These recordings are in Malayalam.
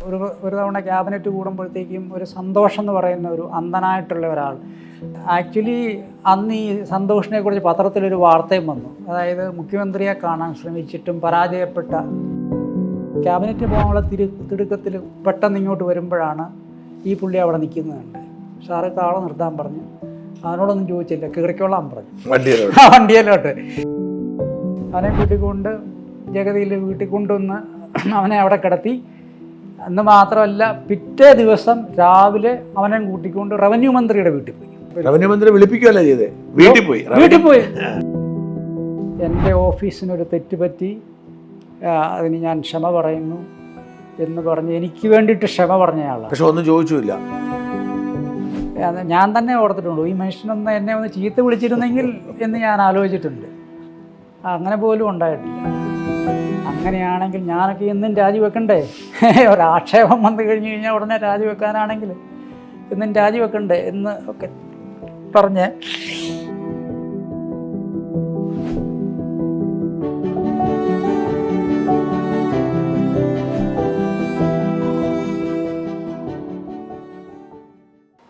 ഒരു തവണ ക്യാബിനറ്റ് കൂടുമ്പോഴത്തേക്കും ഒരു സന്തോഷം എന്ന് പറയുന്ന ഒരു അന്ധനായിട്ടുള്ള ഒരാൾ, ആക്ച്വലി അന്ന് ഈ സന്തോഷിനെ കുറിച്ച് പത്രത്തിലൊരു വാർത്തയും വന്നു. അതായത് മുഖ്യമന്ത്രിയെ കാണാൻ ശ്രമിച്ചിട്ടും പരാജയപ്പെട്ട, ക്യാബിനറ്റ് പോകാനുള്ള തിടുക്കത്തിൽ പെട്ടെന്ന് ഇങ്ങോട്ട് വരുമ്പോഴാണ് ഈ പുള്ളി അവിടെ നിൽക്കുന്നതുണ്ട്. സാറ് കാളെ നിർത്താൻ പറഞ്ഞു. അവനോടൊന്നും ചോദിച്ചില്ല, കീറിക്കോളാൻ പറഞ്ഞു വണ്ടിയിലോട്ട്. അവനെ കൂട്ടിക്കൊണ്ട് ജഗതിയിൽ വീട്ടിൽ കൊണ്ടുവന്ന് അവനെ അവിടെ കിടത്തി. അന്ന് മാത്രമല്ല, പിറ്റേ ദിവസം രാവിലെ അവനെ കൂട്ടിക്കൊണ്ട് റവന്യൂ മന്ത്രിയുടെ വീട്ടിൽ പോയി. റവന്യൂ മന്ത്രി വിളിപ്പിക്കുകയല്ല ചെയ്തേ, വീട്ടിൽ പോയി. എൻ്റെ ഓഫീസിനൊരു തെറ്റ് പറ്റി, അതിന് ഞാൻ ക്ഷമ പറയുന്നു എന്ന് പറഞ്ഞ് എനിക്ക് വേണ്ടിയിട്ട് ക്ഷമ പറഞ്ഞയാളാണ്. പക്ഷെ ഒന്നും ചോദിച്ചില്ല. ഞാൻ തന്നെ ഓർത്തിട്ടുണ്ട്, ഈ മനുഷ്യനൊന്ന് എന്നെ ഒന്ന് ചീത്ത വിളിച്ചിരുന്നെങ്കിൽ എന്ന് ഞാൻ ആലോചിച്ചിട്ടുണ്ട്. അങ്ങനെ പോലും ഉണ്ടായിട്ടില്ല. അങ്ങനെയാണെങ്കിൽ ഞാനൊക്കെ എന്നും രാജിവെക്കണ്ടേ? ഒരാക്ഷേപം വന്നു കഴിഞ്ഞ് കഴിഞ്ഞാൽ ഉടനെ രാജിവെക്കാനാണെങ്കിൽ എന്നും രാജിവെക്കണ്ടേ എന്ന് ഒക്കെ പറഞ്ഞ്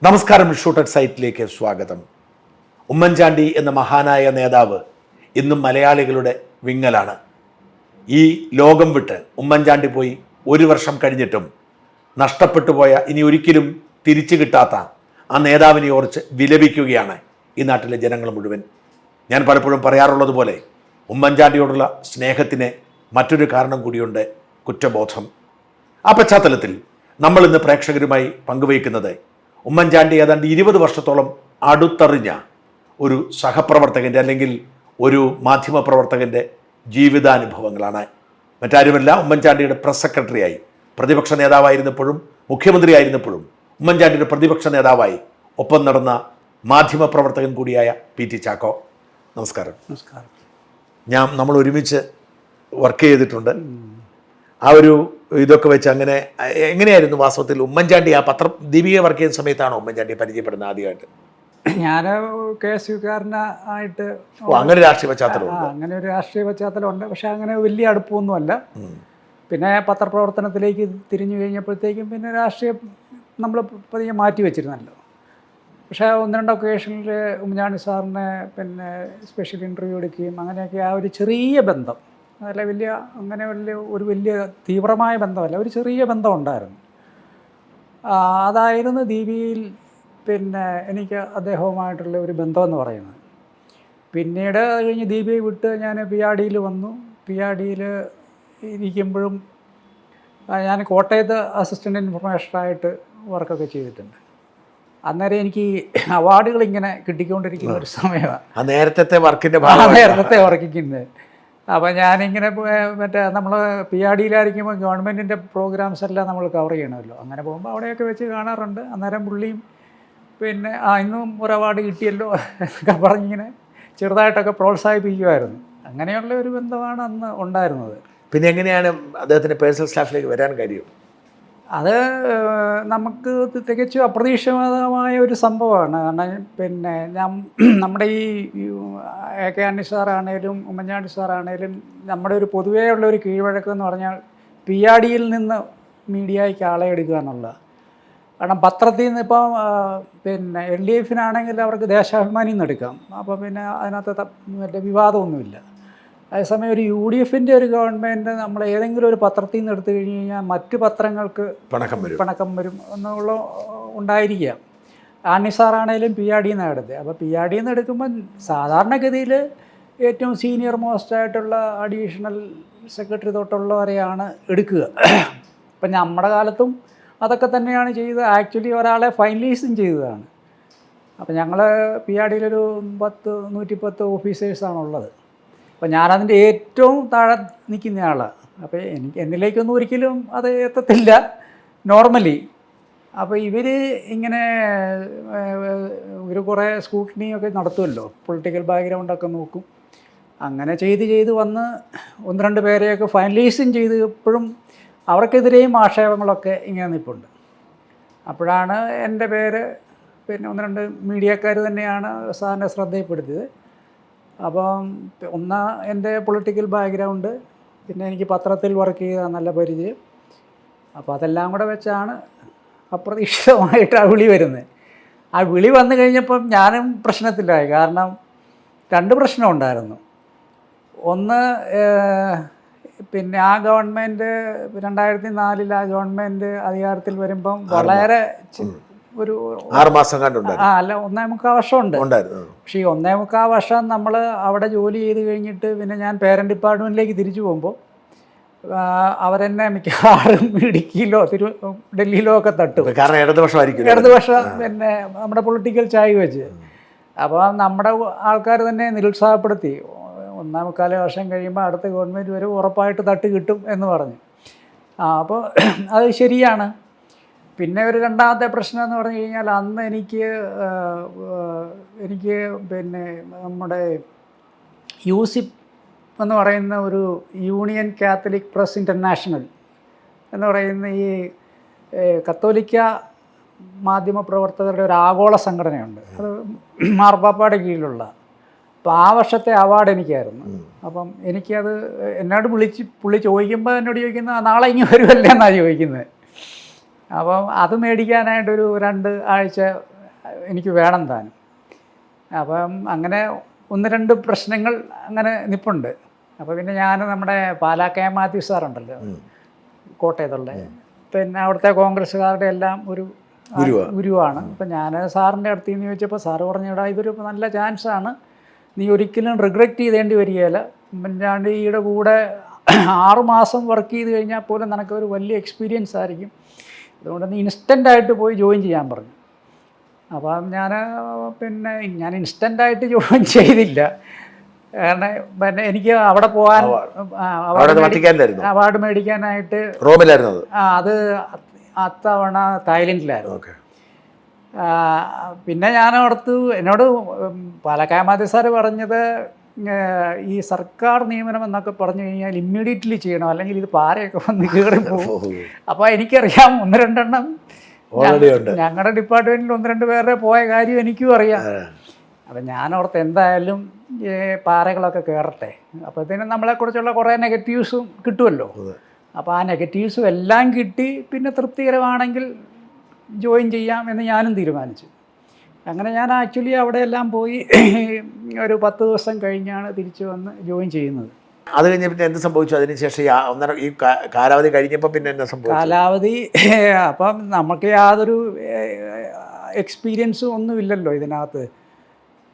നമസ്കാരം, ഷൂട്ട് സൈറ്റിലേക്ക് സ്വാഗതം. ഉമ്മൻചാണ്ടി എന്ന മഹാനായ നേതാവ് ഇന്നും മലയാളികളുടെ വിങ്ങലാണ്. ഈ ലോകം വിട്ട് ഉമ്മൻചാണ്ടി പോയി 1 വർഷം കഴിഞ്ഞിട്ടും നഷ്ടപ്പെട്ടു പോയ, ഇനി ഒരിക്കലും തിരിച്ചു കിട്ടാത്ത ആ നേതാവിനെ ഓർച്ച് വിലപിക്കുകയാണ് ഈ നാട്ടിലെ ജനങ്ങൾ മുഴുവൻ. ഞാൻ പലപ്പോഴും പറയാറുള്ളത് പോലെ ഉമ്മൻചാണ്ടിയോടുള്ള സ്നേഹത്തിന് മറ്റൊരു കാരണം കൂടിയുണ്ട്, കുറ്റബോധം. ആ പശ്ചാത്തലത്തിൽ നമ്മൾ ഇന്ന് പ്രേക്ഷകരുമായി പങ്കുവയ്ക്കുന്നത് ഉമ്മൻചാണ്ടി ഏതാണ്ട് 20 വർഷത്തോളം അടുത്തറിഞ്ഞ ഒരു സഹപ്രവർത്തകൻ്റെ അല്ലെങ്കിൽ ഒരു മാധ്യമപ്രവർത്തകൻ്റെ ജീവിതാനുഭവങ്ങളാണ്. മറ്റാരുമല്ല, ഉമ്മൻചാണ്ടിയുടെ പ്രസ് സെക്രട്ടറിയായി, പ്രതിപക്ഷ നേതാവായിരുന്നപ്പോഴും മുഖ്യമന്ത്രിയായിരുന്നപ്പോഴും ഉമ്മൻചാണ്ടിയുടെ പ്രതിപക്ഷ നേതാവായി ഒപ്പം നടന്ന മാധ്യമപ്രവർത്തകൻ കൂടിയായ PT ചാക്കോ. നമസ്കാരം. നമസ്കാരം. നമ്മൾ ഒരുമിച്ച് വർക്ക് ചെയ്തിട്ടുണ്ട്. ആ ഒരു ഇതൊക്കെ വെച്ച് അങ്ങനെ എങ്ങനെയായിരുന്നു വാസ്തവത്തിൽ ഉമ്മൻചാണ്ടി ആ ദീപിക വർക്ക് ചെയ്യുന്ന സമയത്താണോ ഉമ്മൻചാണ്ടിയെ പരിചയപ്പെടുന്നത് ആദ്യമായിട്ട്? ഞാൻ KSUകാരനായിട്ട് അങ്ങനെ രാഷ്ട്രീയ പശ്ചാത്തലം, അങ്ങനെ ഒരു രാഷ്ട്രീയ പശ്ചാത്തലമുണ്ട്. പക്ഷെ അങ്ങനെ വലിയ അടുപ്പമൊന്നുമല്ല. പിന്നെ പത്രപ്രവർത്തനത്തിലേക്ക് തിരിഞ്ഞു കഴിഞ്ഞപ്പോഴത്തേക്കും പിന്നെ രാഷ്ട്രീയം നമ്മൾ പതിയെ മാറ്റി വെച്ചിരുന്നല്ലോ. പക്ഷേ 1-2 ഒക്കേഷനിൽ ഉമ്മൻചാണ്ടി സാറിനെ പിന്നെ സ്പെഷ്യൽ ഇൻ്റർവ്യൂ എടുക്കുകയും അങ്ങനെയൊക്കെ ആ ഒരു ചെറിയ ബന്ധം, അതല്ല വലിയ തീവ്രമായ ബന്ധമല്ല, ഒരു ചെറിയ ബന്ധം ഉണ്ടായിരുന്നു. അതായിരുന്നു ദീപികയിൽ പിന്നെ എനിക്ക് അദ്ദേഹവുമായിട്ടുള്ള ഒരു ബന്ധമെന്ന് പറയുന്നത്. പിന്നീട് അത് കഴിഞ്ഞ് ദീപികയെ വിട്ട് ഞാൻ PRDയിൽ വന്നു. PRDയിൽ ഇരിക്കുമ്പോഴും ഞാൻ കോട്ടയത്ത് അസിസ്റ്റൻ്റ് ഇൻഫർമേഷനായിട്ട് വർക്കൊക്കെ ചെയ്തിട്ടുണ്ട്. അന്നേരം എനിക്ക് അവാർഡുകൾ ഇങ്ങനെ കിട്ടിക്കൊണ്ടിരിക്കുന്ന ഒരു സമയമാണ് നേരത്തെ വർക്കിക്കുന്നത്. അപ്പോൾ ഞാനിങ്ങനെ നമ്മൾ PRDയിലായിരിക്കുമ്പോൾ ഗവൺമെൻറ്റിൻ്റെ പ്രോഗ്രാംസ് എല്ലാം നമ്മൾ കവർ ചെയ്യണമല്ലോ. അങ്ങനെ പോകുമ്പോൾ അവിടെയൊക്കെ വെച്ച് കാണാറുണ്ട്. അന്നേരം പുള്ളിയും പിന്നെ ഇന്നും ഒരു അവാർഡ് കിട്ടിയല്ലോ എന്നൊക്കെ പറഞ്ഞിങ്ങനെ ചെറുതായിട്ടൊക്കെ പ്രോത്സാഹിപ്പിക്കുമായിരുന്നു. അങ്ങനെയുള്ള ഒരു ബന്ധമാണ് അന്ന് ഉണ്ടായിരുന്നത്. പിന്നെ എങ്ങനെയാണ് അദ്ദേഹത്തിൻ്റെ പേഴ്സണൽ സ്റ്റാഫിലേക്ക് വരാൻ കാര്യം? അത് നമുക്ക് തികച്ചും അപ്രതീക്ഷിതമായ ഒരു സംഭവമാണ്. കാരണം പിന്നെ നമ്മുടെ ഈ AK ആന്റണി സാറാണേലും ഉമ്മൻചാണ്ടി സാറാണേലും നമ്മുടെ ഒരു പൊതുവേ ഉള്ള ഒരു കീഴ്വഴക്കം പറഞ്ഞാൽ PRDയിൽ നിന്ന് മീഡിയയ്ക്ക് ആളെ എടുക്കുക എന്നുള്ളത്. കാരണം പത്രത്തിൽ നിന്ന് ഇപ്പം പിന്നെ LDFനാണെങ്കിൽ അവർക്ക് ദേശാഭിമാനിയിൽ നിന്ന് എടുക്കാം. അപ്പോൾ പിന്നെ അതിനകത്ത് മറ്റേ വിവാദമൊന്നുമില്ല. അതേസമയം ഒരു UDFൻ്റെ ഒരു ഗവൺമെൻറ് നമ്മൾ ഏതെങ്കിലും ഒരു പത്രത്തിൽ നിന്ന് എടുത്തു കഴിഞ്ഞ് കഴിഞ്ഞാൽ മറ്റ് പത്രങ്ങൾക്ക് പണക്കം വരും എന്നുള്ള ഉണ്ടായിരിക്കാം. ആന്റണി സാറാണേലും PRDയിൽ നിന്നാണ് എടുത്തത്. അപ്പോൾ PRDയിൽ നിന്ന് എടുക്കുമ്പോൾ സാധാരണഗതിയിൽ ഏറ്റവും സീനിയർ മോസ്റ്റായിട്ടുള്ള അഡീഷണൽ സെക്രട്ടറി തൊട്ടുള്ളവരെയാണ് എടുക്കുക. ഇപ്പം നമ്മുടെ കാലത്തും അതൊക്കെ തന്നെയാണ് ചെയ്തത്. ആക്ച്വലി ഒരാളെ ഫൈനലൈസും ചെയ്തതാണ്. അപ്പോൾ ഞങ്ങൾ PRDയിലൊരു 110 ഓഫീസേഴ്സാണുള്ളത്. അപ്പോൾ ഞാനതിൻ്റെ ഏറ്റവും താഴെ നിൽക്കുന്ന ആളാണ്. അപ്പോൾ എന്നിലേക്കൊന്നും ഒരിക്കലും അത് എത്തത്തില്ല നോർമലി. അപ്പോൾ ഇവർ ഇങ്ങനെ കുറേ സ്കൂട്ടനിയൊക്കെ നടത്തുമല്ലോ, പൊളിറ്റിക്കൽ ബാക്ക്ഗ്രൗണ്ടൊക്കെ നോക്കും. അങ്ങനെ ചെയ്ത് വന്ന് 1-2 പേരെയൊക്കെ ഫൈനലൈസും ചെയ്തപ്പോഴും അവർക്കെതിരെയും ആക്ഷേപങ്ങളൊക്കെ ഇങ്ങനെ നിൽപ്പുണ്ട്. അപ്പോഴാണ് എൻ്റെ പേര് പിന്നെ 1-2 മീഡിയക്കാർ തന്നെയാണ് സാറിനെ ശ്രദ്ധയിൽപ്പെടുത്തിയത്. അപ്പം എൻ്റെ പൊളിറ്റിക്കൽ ബാക്ക്ഗ്രൗണ്ട്, പിന്നെ എനിക്ക് പത്രത്തിൽ വർക്ക് ചെയ്ത നല്ല പരിചയം, അപ്പോൾ അതെല്ലാം കൂടെ വെച്ചാണ് അപ്രതീക്ഷിതമായിട്ട് ആ വിളി വരുന്നത്. ആ വിളി വന്നു കഴിഞ്ഞപ്പം ഞാനും പ്രശ്നത്തിലായി. കാരണം 2 പ്രശ്നം ഉണ്ടായിരുന്നു. ഒന്ന്, പിന്നെ ആ ഗവൺമെൻറ് 2004 ആ ഗവൺമെൻറ് അധികാരത്തിൽ വരുമ്പം വളരെ ഒരു 6 മാസം കണ്ടുണ്ടായിരുന്നു. അല്ല 1.25 വർഷമുണ്ട്. പക്ഷേ ഈ 1.25 വർഷം നമ്മൾ അവിടെ ജോലി ചെയ്ത് കഴിഞ്ഞിട്ട് പിന്നെ ഞാൻ പേരൻറ് ഡിപ്പാർട്ട്മെൻറ്റിലേക്ക് തിരിച്ചു പോകുമ്പോൾ അവരെന്നെ മിക്കവാറും ഇടുക്കിയിലോ ഡൽഹിയിലോ ഒക്കെ തട്ടും. കാരണം ഇടതുപക്ഷം പിന്നെ നമ്മുടെ പൊളിറ്റിക്കൽ ചായ് വെച്ച്. അപ്പോൾ നമ്മുടെ ആൾക്കാർ തന്നെ നിരുത്സാഹപ്പെടുത്തി. 1.25 വർഷം കഴിയുമ്പോൾ അടുത്ത ഗവൺമെൻറ് വരും, ഉറപ്പായിട്ട് തട്ട് കിട്ടും എന്ന് പറഞ്ഞു. അപ്പോൾ അത് ശരിയാണ്. പിന്നെ ഒരു രണ്ടാമത്തെ പ്രശ്നം എന്ന് പറഞ്ഞു കഴിഞ്ഞാൽ അന്ന് എനിക്ക് പിന്നെ നമ്മുടെ യൂസിപ്പ് എന്ന് പറയുന്ന ഒരു യൂണിയൻ കാത്തലിക് പ്രസ് ഇൻ്റർനാഷണൽ എന്ന് പറയുന്ന ഈ കത്തോലിക്ക മാധ്യമപ്രവർത്തകരുടെ ഒരു ആഗോള സംഘടനയുണ്ട്. അത് മാർപ്പാപ്പയുടെ കീഴിലുള്ള. അപ്പോൾ ആ വർഷത്തെ അവാർഡ് എനിക്കായിരുന്നു. അപ്പം എനിക്കത് എന്നോട് പുള്ളി ചോദിക്കുമ്പോൾ എന്നോട് ചോദിക്കുന്നത് നാളെ ഇങ്ങനെ വരുമല്ലേ എന്നാണ് ചോദിക്കുന്നത്. അപ്പം അത് മേടിക്കാനായിട്ടൊരു 2 ആഴ്ച എനിക്ക് വേണം താനും. അപ്പം അങ്ങനെ 1-2 പ്രശ്നങ്ങൾ അങ്ങനെ നിൽപ്പുണ്ട്. അപ്പോൾ പിന്നെ ഞാൻ നമ്മുടെ പാലാ കെ മാത്യു സാറുണ്ടല്ലോ, കോട്ടയത്തുള്ള, പിന്നെ അവിടുത്തെ കോൺഗ്രസ്സുകാരുടെ എല്ലാം ഒരു ഗുരുവാണ്. അപ്പം ഞാൻ സാറിൻ്റെ അടുത്ത് നിന്ന് ചോദിച്ചപ്പോൾ സാറ് പറഞ്ഞിടാ ഇതൊരു നല്ല ചാൻസാണ്, നീ ഒരിക്കലും റിഗ്രറ്റ് ചെയ്തേണ്ടി വരികയില്ല. ഉമ്മൻചാണ്ടിയുടെ കൂടെ 6 മാസം വർക്ക് ചെയ്ത് കഴിഞ്ഞാൽ പോലും നിനക്കൊരു വലിയ എക്സ്പീരിയൻസ് ആയിരിക്കും, അതുകൊണ്ട് നീ ഇൻസ്റ്റൻ്റായിട്ട് പോയി ജോയിൻ ചെയ്യാൻ പറഞ്ഞു. അപ്പം ഞാൻ ഇൻസ്റ്റൻ്റായിട്ട് ജോയിൻ ചെയ്തില്ല. കാരണം പിന്നെ എനിക്ക് അവിടെ പോകാൻ അവാർഡ് മേടിക്കാനായിട്ട് റോമിലായിരുന്നു. അത് അത്തവണ തായ്ലൻഡിലായിരുന്നു. പിന്നെ ഞാൻ ഓർത്തു, എന്നോട് പാലക്കാമാതി സാറ് പറഞ്ഞത് ഈ സർക്കാർ നിയമനം എന്നൊക്കെ പറഞ്ഞു കഴിഞ്ഞാൽ ഇമ്മീഡിയറ്റ്ലി ചെയ്യണം, അല്ലെങ്കിൽ ഇത് പാരയൊക്കെ വന്ന് കയറി പോകും. അപ്പോൾ എനിക്കറിയാം 1-2 എണ്ണം ഞങ്ങളുടെ ഡിപ്പാർട്ട്മെൻറ്റിൽ 1-2 പേരുടെ പോയ കാര്യം എനിക്കും അറിയാം. അപ്പം ഞാനോർത്ത് എന്തായാലും പാറകളൊക്കെ കയറട്ടെ, അപ്പോഴത്തേനും നമ്മളെക്കുറിച്ചുള്ള കുറേ നെഗറ്റീവ്സും കിട്ടുമല്ലോ. അപ്പോൾ ആ നെഗറ്റീവ്സും എല്ലാം കിട്ടി, പിന്നെ തൃപ്തികരമാണെങ്കിൽ ജോയിൻ ചെയ്യാം എന്ന് ഞാനും തീരുമാനിച്ചു. അങ്ങനെ ഞാൻ ആക്ച്വലി അവിടെയെല്ലാം പോയി ഒരു 10 ദിവസം കഴിഞ്ഞാണ് തിരിച്ചു വന്ന് ജോയിൻ ചെയ്യുന്നത്. അത് കഴിഞ്ഞ് പിന്നെ എന്ത് സംഭവിച്ചു? അതിനുശേഷം ഈ കാലാവധി കഴിഞ്ഞപ്പോൾ പിന്നെ എന്താ സംഭവിച്ചു? കാലാവധി അപ്പം നമുക്ക് യാതൊരു എക്സ്പീരിയൻസും ഒന്നുമില്ലല്ലോ ഇതിനകത്ത്.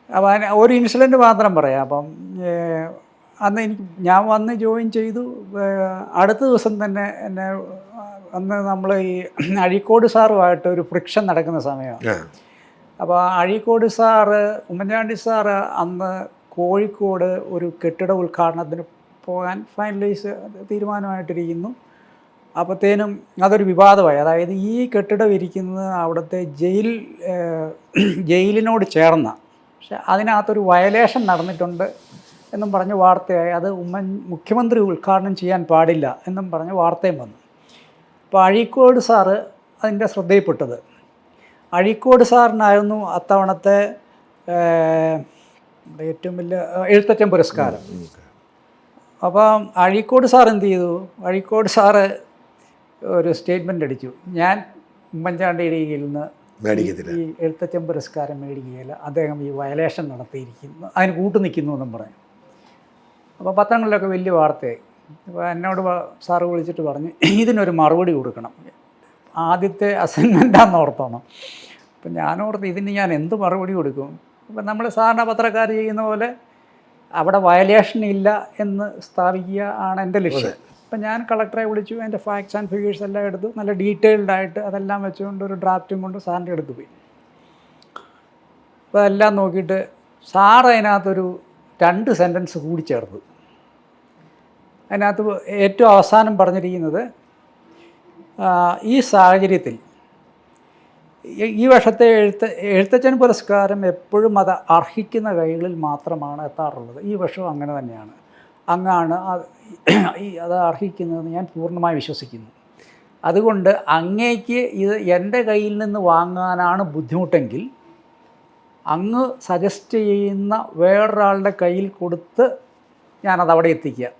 അപ്പം ഒരു ഇൻസിഡൻറ്റ് മാത്രം പറയാം. അപ്പം അന്ന് ഞാൻ വന്ന് ജോയിൻ ചെയ്തു. അടുത്ത ദിവസം തന്നെ എന്നെ അന്ന് നമ്മൾ ഈ അഴീക്കോട് സാറുമായിട്ട് ഒരു ഫ്രിക്ഷൻ നടക്കുന്ന സമയമാണ്. അപ്പോൾ അഴീക്കോട് സാറ്, ഉമ്മൻചാണ്ടി സാറ് അന്ന് കോഴിക്കോട് ഒരു കെട്ടിട ഉദ്ഘാടനത്തിന് പോകാൻ തീരുമാനമായിട്ടിരിക്കുന്നു. അപ്പോഴത്തേനും അതൊരു വിവാദമായി. അതായത് ഈ കെട്ടിടം ഇരിക്കുന്നത് അവിടുത്തെ ജയിലിനോട് ചേർന്ന, പക്ഷെ അതിനകത്തൊരു വയലേഷൻ നടന്നിട്ടുണ്ട് എന്നും പറഞ്ഞ് വാർത്തയായി. അത് മുഖ്യമന്ത്രി ഉദ്ഘാടനം ചെയ്യാൻ പാടില്ല എന്നും പറഞ്ഞ് വാർത്തയും വന്നു. അപ്പോൾ അഴീക്കോട് സാറ് അതിൻ്റെ ശ്രദ്ധയിൽപ്പെട്ടത്. അഴീക്കോട് സാറിനായിരുന്നു അത്തവണത്തെ ഏറ്റവും വലിയ എഴുത്തച്ഛൻ പുരസ്കാരം. അപ്പം അഴീക്കോട് സാർ എന്ത് ചെയ്തു? അഴീക്കോട് സാറ് ഒരു സ്റ്റേറ്റ്മെൻ്റ് അടിച്ചു, ഞാൻ ഉമ്മൻചാണ്ടിയുടെ കയ്യിൽ നിന്ന് ഈ എഴുത്തച്ഛൻ പുരസ്കാരം മേടിക്കുകയില്ല, അദ്ദേഹം ഈ വയലേഷൻ നടത്തിയിരിക്കുന്നു, അതിന് കൂട്ടുനിൽക്കുന്നു എന്നും പറഞ്ഞു. അപ്പോൾ പത്രങ്ങളിലൊക്കെ വലിയ വാർത്തയായി. അപ്പോൾ എന്നോട് സാറ് വിളിച്ചിട്ട് പറഞ്ഞു, ഇതിനൊരു മറുപടി കൊടുക്കണം, ആദ്യത്തെ അസൈൻമെൻറ്റാന്ന് ഓർത്തോണം. അപ്പം ഞാനോർത്ത് ഇതിന് ഞാൻ എന്ത് മറുപടി കൊടുക്കും? അപ്പം നമ്മൾ സാധാരണ പത്രക്കാർ ചെയ്യുന്ന പോലെ അവിടെ വയലേഷൻ ഇല്ല എന്ന് സ്ഥാപിക്കുക ആണ് എൻ്റെ ലക്ഷ്യം. അപ്പം ഞാൻ കളക്ടറെ വിളിച്ചു, അതിൻ്റെ ഫാക്ട്സ് ആൻഡ് ഫിഗേഴ്സ് എല്ലാം എടുത്തു, നല്ല ഡീറ്റെയിൽഡായിട്ട് അതെല്ലാം വെച്ചുകൊണ്ട് ഒരു ഡ്രാഫ്റ്റും കൊണ്ട് സാറിൻ്റെ അടുത്ത് പോയി. അപ്പോൾ എല്ലാം നോക്കിയിട്ട് സാർ അതിനകത്തൊരു 2 സെൻറ്റൻസ് കൂടി ചേർത്തു. അതിനകത്ത് ഏറ്റവും അവസാനം പറഞ്ഞിരിക്കുന്നത്, ഈ സാഹചര്യത്തിൽ ഈ വർഷത്തെ എഴുത്തച്ഛൻ പുരസ്കാരം എപ്പോഴും അത് അർഹിക്കുന്ന കൈകളിൽ മാത്രമാണ് എത്താറുള്ളത്. ഈ വർഷവും അങ്ങനെ തന്നെയാണ്. അങ്ങാണ് അത് അർഹിക്കുന്നതെന്ന് ഞാൻ പൂർണ്ണമായി വിശ്വസിക്കുന്നു. അതുകൊണ്ട് അങ്ങേക്ക് ഇത് എൻ്റെ കയ്യിൽ നിന്ന് വാങ്ങാനാണ് ബുദ്ധിമുട്ടെങ്കിൽ അങ്ങ് സജസ്റ്റ് ചെയ്യുന്ന വേറൊരാളുടെ കയ്യിൽ കൊടുത്ത് ഞാനത് അവിടെ എത്തിക്കുക,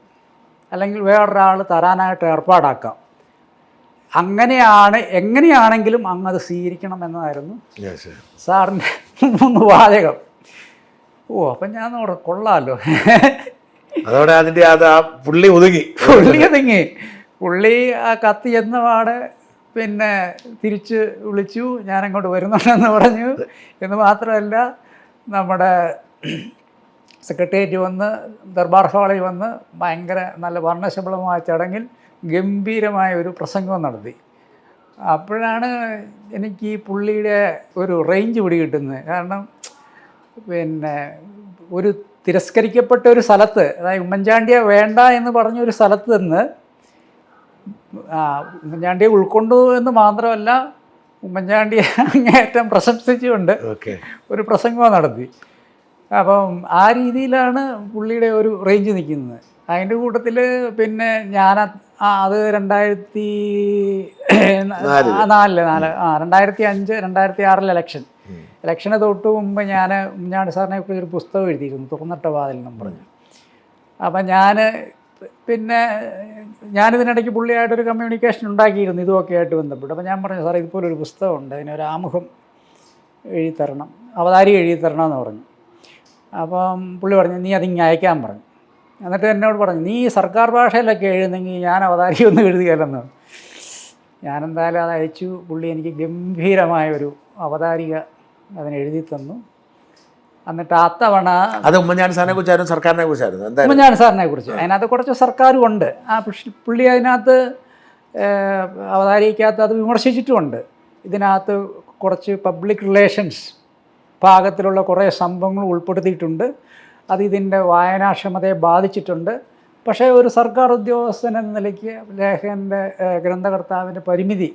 അല്ലെങ്കിൽ വേറൊരാൾ തരാനായിട്ട് ഏർപ്പാടാക്കാം എങ്ങനെയാണെങ്കിലും അങ്ങ് അത് സ്വീകരിക്കണം എന്നതായിരുന്നു സാറിൻ്റെ 3 വാചകം. അപ്പം ഞാൻ കൊള്ളാമല്ലോ. അതോടെ അതിൻ്റെ പുള്ളി ഒതുങ്ങി. പുള്ളി ആ കത്ത് ചെന്നപാട് പിന്നെ തിരിച്ച് വിളിച്ചു, ഞാനങ്ങോട്ട് വരുന്നുണ്ടെന്ന് പറഞ്ഞു. എന്ന് മാത്രമല്ല നമ്മുടെ സെക്രട്ടേറിയറ്റ് വന്ന് ദർബാർ ഹാളിൽ വന്ന് ഭയങ്കര നല്ല വർണ്ണശബളമായ ചടങ്ങിൽ ഗംഭീരമായ ഒരു പ്രസംഗം നടത്തി. അപ്പോഴാണ് എനിക്ക് ഈ പുള്ളിയുടെ ഒരു റേഞ്ച് പിടികിട്ടുന്നത്. കാരണം പിന്നെ ഒരു തിരസ്കരിക്കപ്പെട്ട ഒരു സ്ഥലത്ത്, അതായത് ഉമ്മൻചാണ്ടിയെ വേണ്ട എന്ന് പറഞ്ഞൊരു സ്ഥലത്ത് നിന്ന് ഉമ്മൻചാണ്ടിയെ ഉൾക്കൊണ്ടു എന്ന് മാത്രമല്ല ഉമ്മൻചാണ്ടിയെ അങ്ങേയറ്റം പ്രശംസിച്ചുകൊണ്ട് ഒരു പ്രസംഗം നടത്തി. അപ്പം ആ രീതിയിലാണ് പുള്ളിയുടെ ഒരു റേഞ്ച് നിൽക്കുന്നത്. അതിൻ്റെ കൂട്ടത്തിൽ പിന്നെ ഞാൻ അത് 2005 2006 ഇലക്ഷന് തൊട്ട് മുമ്പ് ഞാൻ ഉമ്മൻചാണ്ടി സാറിനെ കുറിച്ച് ഒരു പുസ്തകം എഴുതിയിരുന്നു, തുറന്നിട്ട വാതിൽ എന്നും പറഞ്ഞു. അപ്പം ഞാനിതിനിടയ്ക്ക് പുള്ളിയായിട്ടൊരു കമ്മ്യൂണിക്കേഷൻ ഉണ്ടാക്കിയിരുന്നു ഇതുമൊക്കെ ആയിട്ട് ബന്ധപ്പെട്ട്. അപ്പോൾ ഞാൻ പറഞ്ഞു, സാറേ ഇതുപോലൊരു പുസ്തകമുണ്ട്, അതിനൊരു ആമുഖം എഴുതിത്തരണം, അവതാരിക എഴുതിത്തരണം എന്ന് പറഞ്ഞു. അപ്പം പുള്ളി പറഞ്ഞു, നീ അതിങ്ങ് അയക്കാൻ പറഞ്ഞു. എന്നിട്ട് എന്നോട് പറഞ്ഞു, നീ സർക്കാർ ഭാഷയിലൊക്കെ എഴുതുന്നെങ്കിൽ ഞാൻ അവതാരിക ഒന്നും എഴുതുകയല്ലെന്ന്. ഞാനെന്തായാലും അത് അയച്ചു. പുള്ളി എനിക്ക് ഗംഭീരമായൊരു അവതാരിക അതിനെഴുതി തന്നു. എന്നിട്ട് അത്തവണ അത് ഉമ്മൻചാണ്ടി സാറിനെ കുറിച്ചായിരുന്നു, സർക്കാരിനെ കുറിച്ചായിരുന്നു? ഉമ്മൻചാണ്ടി സാറിനെ കുറിച്ച്. അതിനകത്ത് കുറച്ച് സർക്കാരും ഉണ്ട്. ആ പുള്ളി അതിനകത്ത് അവതാരികയ്ക്കകത്ത് അത് വിമർശിച്ചിട്ടുമുണ്ട്. ഇതിനകത്ത് കുറച്ച് പബ്ലിക് റിലേഷൻസ് ഭാഗത്തിലുള്ള കുറേ സംഭവങ്ങൾ ഉൾപ്പെടുത്തിയിട്ടുണ്ട്. അത് ഇതിൻ്റെ വായനാക്ഷമതയെ ബാധിച്ചിട്ടുണ്ട്. പക്ഷേ ഒരു സർക്കാർ ഉദ്യോഗസ്ഥൻ എന്ന നിലയ്ക്ക് ലേഖകൻ്റെ ഗ്രന്ഥകർത്താവിൻ്റെ പരിമിതി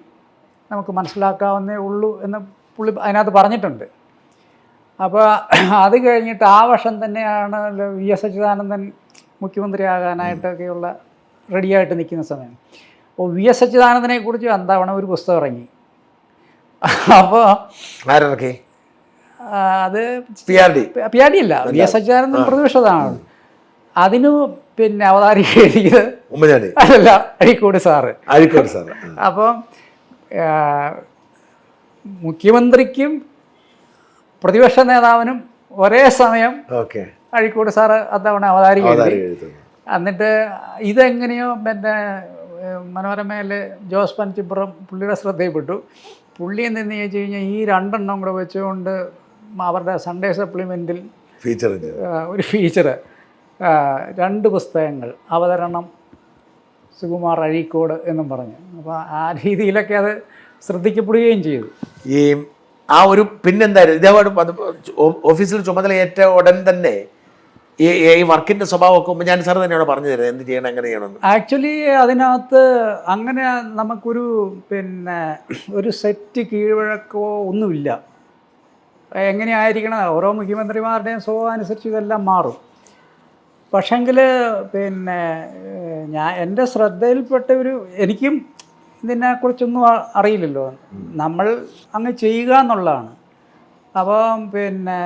നമുക്ക് മനസ്സിലാക്കാവുന്നേ ഉള്ളൂ എന്ന് പുള്ളി അതിനകത്ത് പറഞ്ഞിട്ടുണ്ട്. അപ്പോൾ അത് കഴിഞ്ഞിട്ട് ആ വർഷം തന്നെയാണ് VS അച്യുതാനന്ദൻ മുഖ്യമന്ത്രിയാകാനായിട്ടൊക്കെയുള്ള റെഡിയായിട്ട് നിൽക്കുന്ന സമയം. അപ്പോൾ VS അച്യുതാനന്ദനെ കുറിച്ച് എന്താവണ ഒരു പുസ്തകം ഇറങ്ങി. അപ്പോൾ ആരിറക്കി? അത് PRD അല്ല, VS അച്യുതാനന്ദൻ പ്രതിപക്ഷതാണ്. അതിനു പിന്നെ അവതാരിക എഴുതിയത് ഉമ്മൻചാണ്ടി അല്ല, അഴീക്കോട് സാറ്. അപ്പം മുഖ്യമന്ത്രിക്കും പ്രതിപക്ഷ നേതാവിനും ഒരേ സമയം അഴീക്കോട് സാറ് അത്തവണ അവതാരിക എഴുതി. എന്നിട്ട് ഇതെങ്ങനെയോ പിന്നെ മനോരമയിൽ ജോസ് പനച്ചിപ്പുറം പുള്ളിയുടെ ശ്രദ്ധയിൽപ്പെട്ടു. പുള്ളി എന്തെന്ന് ചോദിച്ചു കഴിഞ്ഞാൽ ഈ 2 എണ്ണം കൂടെ വെച്ചുകൊണ്ട് അവരുടെ സൺഡേ സപ്ലിമെൻറ്റിൽ ഒരു ഫീച്ചർ 2 പുസ്തകങ്ങൾ അവതരണം സുകുമാർ അഴീക്കോട് എന്നും പറഞ്ഞു. അപ്പോൾ ആ രീതിയിലൊക്കെ അത് ശ്രദ്ധിക്കപ്പെടുകയും ചെയ്തു. ഈ ആ ഒരു പിന്നെന്തായാലും ഇതേപാട് ഓഫീസിൽ ചുമതലയേറ്റ ഉടൻ തന്നെ ഈ വർക്കിൻ്റെ സ്വഭാവമൊക്കെ ഉമ്മൻചാണ്ടി സാർ തന്നെയാണ് പറഞ്ഞു തരുന്നത്, എന്ത് ചെയ്യണം എങ്ങനെ ചെയ്യണമെന്ന്. ആക്ച്വലി അതിനകത്ത് അങ്ങനെ നമുക്കൊരു പിന്നെ ഒരു സെറ്റ് കീഴ്വഴക്കോ ഒന്നുമില്ല. എങ്ങനെയായിരിക്കണം, ഓരോ മുഖ്യമന്ത്രിമാരുടെയും സ്വഭാവം അനുസരിച്ച് ഇതെല്ലാം മാറും. പക്ഷെങ്കിൽ പിന്നെ എൻ്റെ ശ്രദ്ധയിൽപ്പെട്ട എനിക്കും ഇതിനെക്കുറിച്ചൊന്നും അറിയില്ലല്ലോ, നമ്മൾ അങ്ങ് ചെയ്യുക എന്നുള്ളതാണ്. അപ്പം പിന്നെ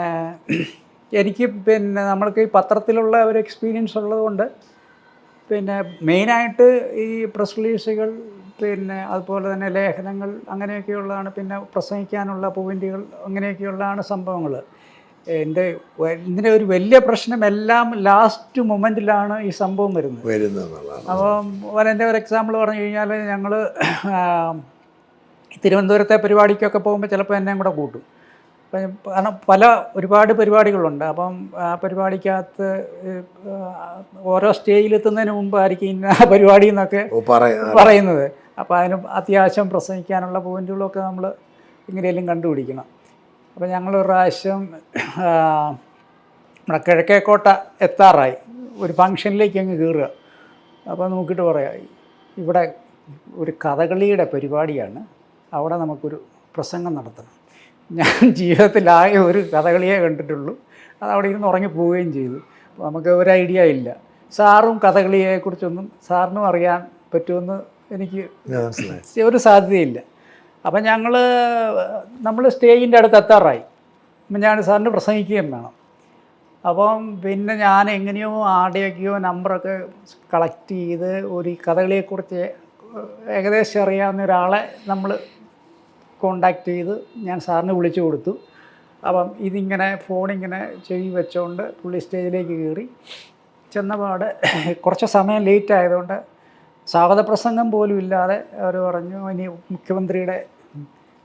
എനിക്ക് പിന്നെ നമ്മൾക്ക് ഈ പത്രത്തിലുള്ള ഒരു എക്സ്പീരിയൻസ് ഉള്ളതുകൊണ്ട് പിന്നെ മെയിനായിട്ട് ഈ പ്രസ് റിലീസുകൾ പിന്നെ അതുപോലെ തന്നെ ലേഖനങ്ങൾ അങ്ങനെയൊക്കെയുള്ളതാണ്. പിന്നെ പ്രസംഗിക്കാനുള്ള പോയിൻറ്റുകൾ അങ്ങനെയൊക്കെയുള്ളതാണ് സംഭവങ്ങൾ. ഇതിൻ്റെ ഒരു വലിയ പ്രശ്നം എല്ലാം ലാസ്റ്റ് മൊമെൻറ്റിലാണ് ഈ സംഭവം വരുന്നത്. അപ്പം എൻ്റെ ഒരു എക്സാമ്പിൾ പറഞ്ഞു കഴിഞ്ഞാൽ, ഞങ്ങൾ തിരുവനന്തപുരത്തെ പരിപാടിക്കൊക്കെ പോകുമ്പോൾ ചിലപ്പോൾ എന്നെയും കൂടെ കൂട്ടും. കാരണം ഒരുപാട് പരിപാടികളുണ്ട്. അപ്പം ആ പരിപാടിക്കകത്ത് ഓരോ സ്റ്റേജിലെത്തുന്നതിന് മുമ്പായിരിക്കും ഇന്ന പരിപാടി എന്നൊക്കെ പറയുന്നത്. അപ്പോൾ അതിന് അത്യാവശ്യം പ്രസംഗിക്കാനുള്ള പോയിൻറ്റുകളൊക്കെ നമ്മൾ എങ്ങനെയെങ്കിലും കണ്ടുപിടിക്കണം. അപ്പോൾ ഞങ്ങളൊരു പ്രാവശ്യം നമ്മുടെ കിഴക്കേക്കോട്ട എത്താറായി, ഒരു ഫംഗ്ഷനിലേക്ക് അങ്ങ് കയറുക. അപ്പോൾ നോക്കിയിട്ട് പറയാം, ഇവിടെ ഒരു കഥകളിയുടെ പരിപാടിയാണ്, അവിടെ നമുക്കൊരു പ്രസംഗം നടത്തണം. ഞാൻ ജീവിതത്തിലാകെ ഒരു കഥകളിയെ കണ്ടിട്ടുള്ളൂ, അത് അവിടെ ഇരുന്ന് ഉറങ്ങിപ്പോവുകയും ചെയ്തു. അപ്പോൾ നമുക്ക് ഒരു ഐഡിയ ഇല്ല. സാറും കഥകളിയെക്കുറിച്ചൊന്നും സാറിനും അറിയാൻ പറ്റുമെന്ന് എനിക്ക് ഒരു സാധ്യതയില്ല. അപ്പം നമ്മൾ സ്റ്റേജിൻ്റെ അടുത്ത് എത്താറായി. ഞാൻ സാറിന് പ്രസംഗിക്കുകയും വേണം. അപ്പം പിന്നെ ഞാൻ എങ്ങനെയോ ആടെയൊക്കെയോ നമ്പറൊക്കെ കളക്ട് ചെയ്ത് ഒരു കഥകളിയെക്കുറിച്ച് ഏകദേശം അറിയാവുന്ന ഒരാളെ നമ്മൾ കോണ്ടാക്ട് ചെയ്ത് ഞാൻ സാറിന് വിളിച്ചു കൊടുത്തു. അപ്പം ഇതിങ്ങനെ ഫോണിങ്ങനെ ചെവി വെച്ചുകൊണ്ട് പുള്ളി സ്റ്റേജിലേക്ക് കയറി. ചെന്നപാട് കുറച്ച് സമയം ലേറ്റ് ആയതുകൊണ്ട് സ്വാഗത പ്രസംഗം പോലും ഇല്ലാതെ അവർ പറഞ്ഞു ഇനി മുഖ്യമന്ത്രിയുടെ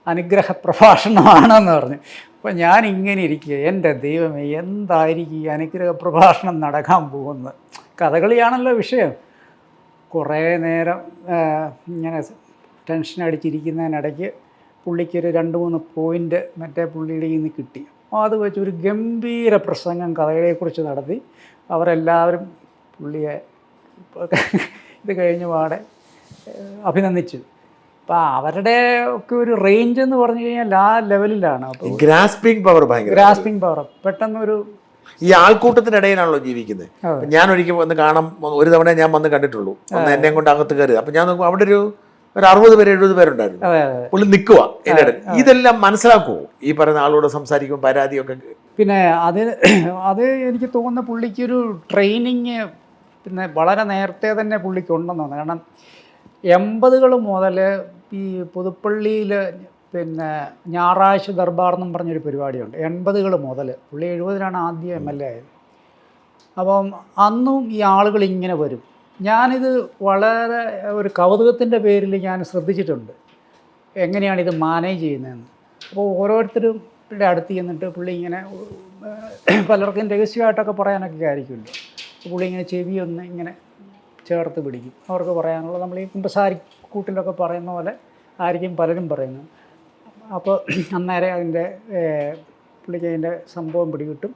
അനുഗ്രഹ പ്രഭാഷണമാണെന്ന് പറഞ്ഞു. അപ്പോൾ ഞാൻ ഇങ്ങനെ ഇരിക്കുക, എൻ്റെ ദൈവമേ എന്തായിരിക്കും ഈ അനുഗ്രഹ പ്രഭാഷണം നടക്കാൻ പോകുന്നത്. കഥകളിയാണല്ലോ വിഷയം. കുറേ നേരം ഇങ്ങനെ ടെൻഷൻ അടിച്ചിരിക്കുന്നതിനിടയ്ക്ക് പുള്ളിക്കൊരു 2-3 പോയിൻ്റ് മറ്റേ പുള്ളിയുടെ കയ്യിൽ നിന്ന് കിട്ടി. അപ്പോൾ അത് വെച്ച് ഒരു ഗംഭീര പ്രസംഗം കഥകളിയെക്കുറിച്ച് നടത്തി. അവരെല്ലാവരും പുള്ളിയെ ഇത് കഴിഞ്ഞ പാടെ അഭിനന്ദിച്ചു. അപ്പോൾ അവരുടെ ഒക്കെ ഒരു റേഞ്ച് എന്ന് പറഞ്ഞു കഴിഞ്ഞാൽ ആ ലെവലിലാണ്. അപ്പോൾ ഗ്രാസ്പിംഗ് പവർ ഭയങ്കര, ഗ്രാസ്പിംഗ് പവർ പെട്ടെന്നൊരു ഈ ആൾക്കൂട്ടത്തിനിടയിലാണല്ലോ ജീവിക്കുന്നത്. ഞാൻ ഒരിക്കൽ വന്ന് കാണാൻ ഒരു തവണ ഞാൻ വന്ന് കണ്ടിട്ടുള്ളൂ. ഒന്ന് എന്നെയും കൊണ്ട് അകത്ത് കയറി. അപ്പം ഞാൻ നോക്കുമ്പോൾ അവിടെ ഒരു 60 പേര് 70 പേരുണ്ടായിരുന്നു. പുള്ളി നിൽക്കുക എൻ്റെ ഇടയിൽ. ഇതെല്ലാം മനസ്സിലാക്കുമോ ഈ പറയുന്ന ആളോട് സംസാരിക്കുമ്പോൾ പരാതിയൊക്കെ? പിന്നെ അത് എനിക്ക് തോന്നുന്ന പുള്ളിക്കൊരു ട്രെയിനിങ് പിന്നെ വളരെ നേരത്തെ തന്നെ പുള്ളിക്ക് ഉണ്ടെന്ന് തോന്നുന്നു. കാരണം 80കൾ മുതൽ ഈ പുതുപ്പള്ളിയിൽ പിന്നെ ഞായറാഴ്ച ദർബാർ എന്നും പറഞ്ഞൊരു പരിപാടിയുണ്ട്. 80കൾ മുതൽ. പുള്ളി 70-ലാണ് ആദ്യം MLA ആയത്. അപ്പം അന്നും ഈ ആളുകൾ ഇങ്ങനെ വരും. ഞാനിത് വളരെ ഒരു കൗതുകത്തിൻ്റെ പേരിൽ ഞാൻ ശ്രദ്ധിച്ചിട്ടുണ്ട് എങ്ങനെയാണിത് മാനേജ് ചെയ്യുന്നതെന്ന്. അപ്പോൾ ഓരോരുത്തരും അടുത്ത് ചെന്നിട്ട് പുള്ളി ഇങ്ങനെ പലർക്കും രഹസ്യമായിട്ടൊക്കെ പറയാനൊക്കെ ആയിരിക്കുമല്ലോ. പുള്ളി ഇങ്ങനെ ചെവി ഒന്ന് ഇങ്ങനെ ചേർത്ത് പിടിക്കും. അവർക്ക് പറയാനുള്ളത് നമ്മൾ ഈ കുമ്പസാരിക്കൂട്ടിലൊക്കെ പറയുന്ന പോലെ ആയിരിക്കും പലരും പറയുന്നത്. അപ്പോൾ അന്നേരം അതിൻ്റെ പുള്ളിക്ക് അതിൻ്റെ സംഭവം പിടികിട്ടും.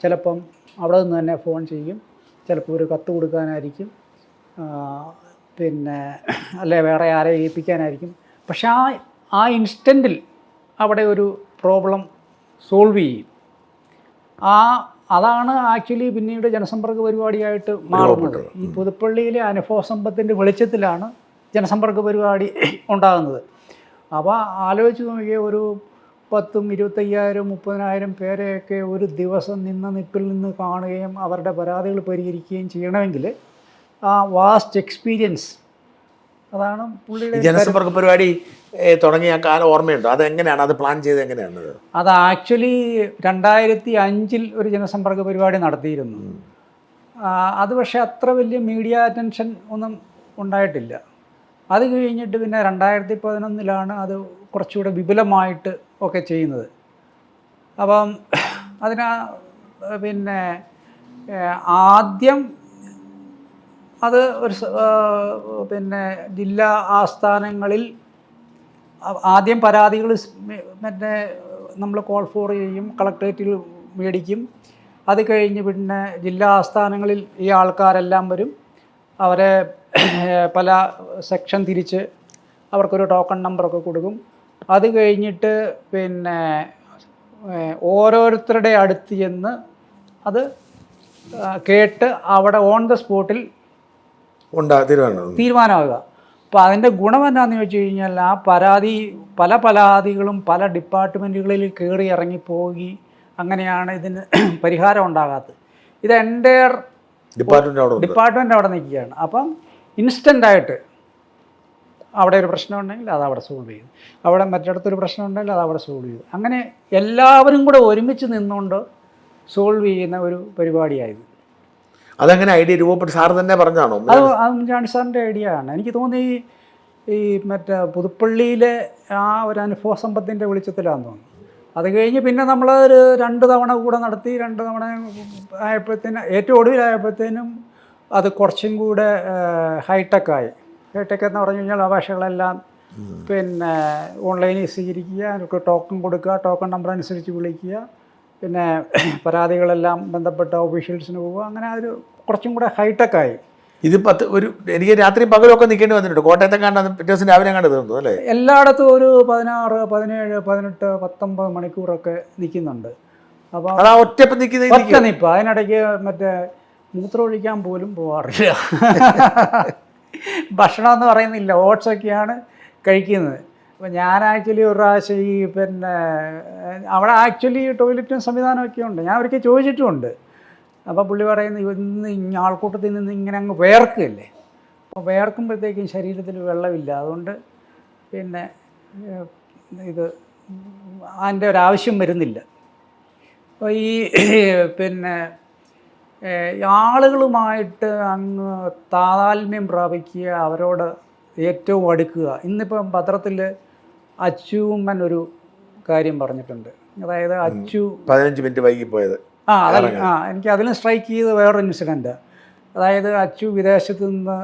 ചിലപ്പം അവിടെ നിന്ന് തന്നെ ഫോൺ ചെയ്യും. ചിലപ്പോൾ ഒരു കത്ത് കൊടുക്കാനായിരിക്കും, പിന്നെ അല്ലെ വേറെ ആരെ ഏൽപ്പിക്കാനായിരിക്കും. പക്ഷെ ആ ഇൻസ്റ്റൻറ്റിൽ അവിടെ ഒരു പ്രോബ്ലം സോൾവ് ചെയ്യും. അതാണ് ആക്ച്വലി പിന്നീട് ജനസമ്പർക്ക പരിപാടിയായിട്ട് മാറുന്നത്. ഈ പുതുപ്പള്ളിയിലെ അനുഭവ സമ്പത്തിൻ്റെ വെളിച്ചത്തിലാണ് ജനസമ്പർക്ക പരിപാടി ഉണ്ടാകുന്നത്. അപ്പോൾ ആലോചിച്ച് നോക്കിയാൽ ഒരു 10,000, 25,000, 30,000 പേരെയൊക്കെ ഒരു ദിവസം നിപ്പിൽ നിന്ന് കാണുകയും അവരുടെ പരാതികൾ പരിഹരിക്കുകയും ചെയ്യണമെങ്കിൽ ആ വാസ്റ്റ് എക്സ്പീരിയൻസ് അതാണ് പുള്ളിയുടെ. ജനസമ്പർക്ക പരിപാടി തുടങ്ങിയ കാലം ഓർമ്മയുണ്ടോ? അതെങ്ങനെയാണ് അത് പ്ലാൻ ചെയ്ത് എങ്ങനെയാണത്? അത് ആക്ച്വലി 2005 ഒരു ജനസമ്പർക്ക പരിപാടി നടത്തിയിരുന്നു. അത് പക്ഷേ അത്ര വലിയ മീഡിയ അറ്റൻഷൻ ഒന്നും ഉണ്ടായിട്ടില്ല. അത് കഴിഞ്ഞിട്ട് പിന്നെ 2011 അത് കുറച്ചുകൂടെ വിപുലമായിട്ട് ഒക്കെ ചെയ്യുന്നത്. അപ്പം പിന്നെ ആദ്യം അത് ഒരു പിന്നെ ജില്ലാ ആസ്ഥാനങ്ങളിൽ ആദ്യം പരാതികൾ മറ്റേ നമ്മൾ കോൾ ഫോർ ചെയ്യും, കളക്ട്രേറ്റിൽ മേടിക്കും. അത് കഴിഞ്ഞ് പിന്നെ ജില്ലാ ആസ്ഥാനങ്ങളിൽ ഈ ആൾക്കാരെല്ലാം വരും. അവരെ പല സെക്ഷൻ തിരിച്ച് അവർക്കൊരു ടോക്കൺ നമ്പറൊക്കെ കൊടുക്കും. അത് കഴിഞ്ഞിട്ട് പിന്നെ ഓരോരുത്തരുടെ അടുത്ത് ചെന്ന് അത് കേട്ട് അവിടെ ഓൺ ദ സ്പോട്ടിൽ തീരുമാനമാകുക. അപ്പോൾ അതിൻ്റെ ഗുണം എന്താണെന്ന് ചോദിച്ചു കഴിഞ്ഞാൽ ആ പല പരാതികളും പല ഡിപ്പാർട്ട്മെൻറ്റുകളിൽ കയറി ഇറങ്ങിപ്പോയി അങ്ങനെയാണ് ഇതിന് പരിഹാരം ഉണ്ടാകാത്തത്. ഇത് എൻ്റെയർ ഡിപ്പാർട്ട്മെൻറ്റ് അവിടെ നിൽക്കുകയാണ്. അപ്പം ഇൻസ്റ്റൻ്റായിട്ട് അവിടെ ഒരു പ്രശ്നം ഉണ്ടെങ്കിൽ അത് അവിടെ സോൾവ് ചെയ്തു, അവിടെ മറ്റിടത്തൊരു പ്രശ്നം ഉണ്ടെങ്കിൽ അത് അവിടെ സോൾവ് ചെയ്തു. അങ്ങനെ എല്ലാവരും കൂടെ ഒരുമിച്ച് നിന്നുകൊണ്ട് സോൾവ് ചെയ്യുന്ന ഒരു പരിപാടിയായിരുന്നു. അതങ്ങനെ ഐഡിയ രൂപപ്പെട്ട് സാർ തന്നെ പറഞ്ഞാണോ? അത് ഉമ്മൻചാണ്ടി സാറിൻ്റെ ഐഡിയ ആണ്. എനിക്ക് തോന്നി ഈ മറ്റേ പുതുപ്പള്ളിയിലെ ആ ഒരു അനുഭവ സമ്പത്തിൻ്റെ വെളിച്ചത്തിലാണെന്ന് തോന്നുന്നു. അത് കഴിഞ്ഞ് പിന്നെ നമ്മളൊരു 2 തവണ കൂടെ നടത്തി. 2 തവണ ആയപ്പോഴത്തേനും ഏറ്റവും ഒടുവിലായപ്പോഴത്തേനും അത് കുറച്ചും കൂടെ ഹൈടെക്കായി. ഹൈടെക് എന്ന് പറഞ്ഞു കഴിഞ്ഞാൽ അപേക്ഷകളെല്ലാം പിന്നെ ഓൺലൈനിൽ സ്വീകരിക്കുക, അവർക്ക് ടോക്കൺ കൊടുക്കുക, ടോക്കൺ നമ്പർ അനുസരിച്ച് വിളിക്കുക, പിന്നെ പരാതികളെല്ലാം ബന്ധപ്പെട്ട ഓഫീഷ്യൽസിന് പോവുക. അങ്ങനെ ഒരു കുറച്ചും കൂടെ ഹൈടെക്കായി. ഇത് എനിക്ക് രാത്രി പകലൊക്കെ നിൽക്കേണ്ടി വന്നിട്ടുണ്ട്. കോട്ടയത്തെ കണ്ടാൽ പിറ്റേ ദിവസം രാവിലെ കണ്ടത് തോന്നുന്നു അല്ലേ? എല്ലായിടത്തും ഒരു 16, 17, 18, 19 മണിക്കൂറൊക്കെ നിൽക്കുന്നുണ്ട്. അപ്പോൾ ഒറ്റ നിൽപ്പ്. അതിനിടയ്ക്ക് മറ്റേ മൂത്രമൊഴിക്കാൻ പോലും പോകാറില്ല. ഭക്ഷണം എന്ന് പറയുന്നില്ല, ഓട്സൊക്കെയാണ് കഴിക്കുന്നത്. അപ്പോൾ ഞാൻ ആക്ച്വലി ഒരു പ്രാവശ്യം ഈ പിന്നെ അവിടെ ആക്ച്വലി ടോയ്ലറ്റും സംവിധാനമൊക്കെ ഉണ്ട്. ഞാൻ ഒരിക്കൽ ചോദിച്ചിട്ടുമുണ്ട്. അപ്പോൾ പുള്ളി പറയുന്നത് ഇന്ന് ആൾക്കൂട്ടത്തിൽ നിന്ന് ഇങ്ങനെ അങ്ങ് വേർക്കുകയല്ലേ, വേർക്കുമ്പോഴത്തേക്കും ശരീരത്തിൽ വെള്ളമില്ല. അതുകൊണ്ട് പിന്നെ ഇത് അതിൻ്റെ ഒരാവശ്യം വരുന്നില്ല. അപ്പോൾ ഈ പിന്നെ ആളുകളുമായിട്ട് അങ്ങ് താതാത്മ്യം പ്രാപിക്കുക, അവരോട് ഏറ്റവും അടുക്കുക. ഇന്നിപ്പം പത്രത്തിൽ അച്ചൂമ്മൻ ഒരു കാര്യം പറഞ്ഞിട്ടുണ്ട്. അതായത് അച്ചു 15 മിനിറ്റ് വൈകി പോയത്. എനിക്ക് അതിലും സ്ട്രൈക്ക് ചെയ്ത് വേറൊരു ഇൻസിഡൻറ്റ്. അതായത് അച്ചു വിദേശത്ത് നിന്ന്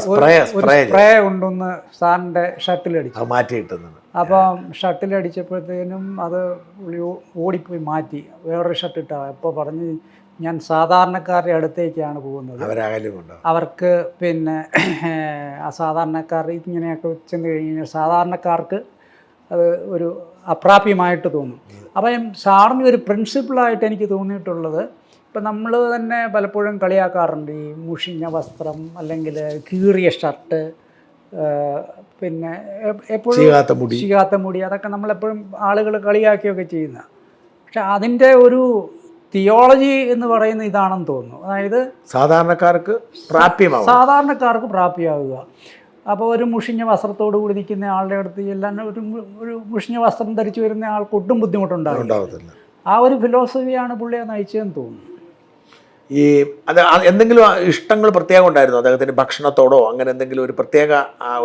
സ്പ്രേ കൊണ്ടുവന്ന് സാറിൻ്റെ ഷട്ടിലടിച്ചു മാറ്റിയിട്ടുന്നത്. അപ്പം ഷട്ടിലടിച്ചപ്പോഴത്തേനും അത് ഓടിപ്പോയി മാറ്റി വേറൊരു ഷട്ടിട്ട. അപ്പോൾ പറഞ്ഞ് ഞാൻ സാധാരണക്കാരുടെ അടുത്തേക്കാണ് പോകുന്നത്, അവർക്ക് പിന്നെ അസാധാരണക്കാർ ഇങ്ങനെയൊക്കെ ചെന്ന് കഴിഞ്ഞ് കഴിഞ്ഞാൽ സാധാരണക്കാർക്ക് അത് ഒരു അപ്രാപ്യമായിട്ട് തോന്നും. അപ്പം സാറിന് ഒരു പ്രിൻസിപ്പിളായിട്ട് എനിക്ക് തോന്നിയിട്ടുള്ളത്, ഇപ്പം നമ്മൾ തന്നെ പലപ്പോഴും കളിയാക്കാറുണ്ട് ഈ മുഷിഞ്ഞ വസ്ത്രം അല്ലെങ്കിൽ കീറിയ ഷർട്ട്, പിന്നെ എപ്പോഴും ചീകാത്ത മുടി, അതൊക്കെ നമ്മളെപ്പോഴും ആളുകൾ കളിയാക്കിയൊക്കെ ചെയ്യുന്ന. പക്ഷെ അതിൻ്റെ ഒരു തിയോളജി എന്ന് പറയുന്ന ഇതാണെന്ന് തോന്നുന്നു. അതായത് സാധാരണക്കാർക്ക് പ്രാപ്യമാവുക. അപ്പോൾ ഒരു മുഷിഞ്ഞ വസ്ത്രത്തോടു കൂടി നിൽക്കുന്ന ആളുടെ അടുത്ത് എല്ലാം ഒരു മുഷിഞ്ഞ വസ്ത്രം ധരിച്ചു വരുന്ന ആൾക്ക് ഒട്ടും ബുദ്ധിമുട്ടുണ്ടാവില്ല. ആ ഒരു ഫിലോസഫിയാണ് പുള്ളിയെ നയിച്ചതെന്ന് തോന്നുന്നു. ഈ അത് എന്തെങ്കിലും ഇഷ്ടങ്ങൾ പ്രത്യേകം ഉണ്ടായിരുന്നു അദ്ദേഹത്തിന്? ഭക്ഷണത്തോടോ അങ്ങനെ എന്തെങ്കിലും ഒരു പ്രത്യേക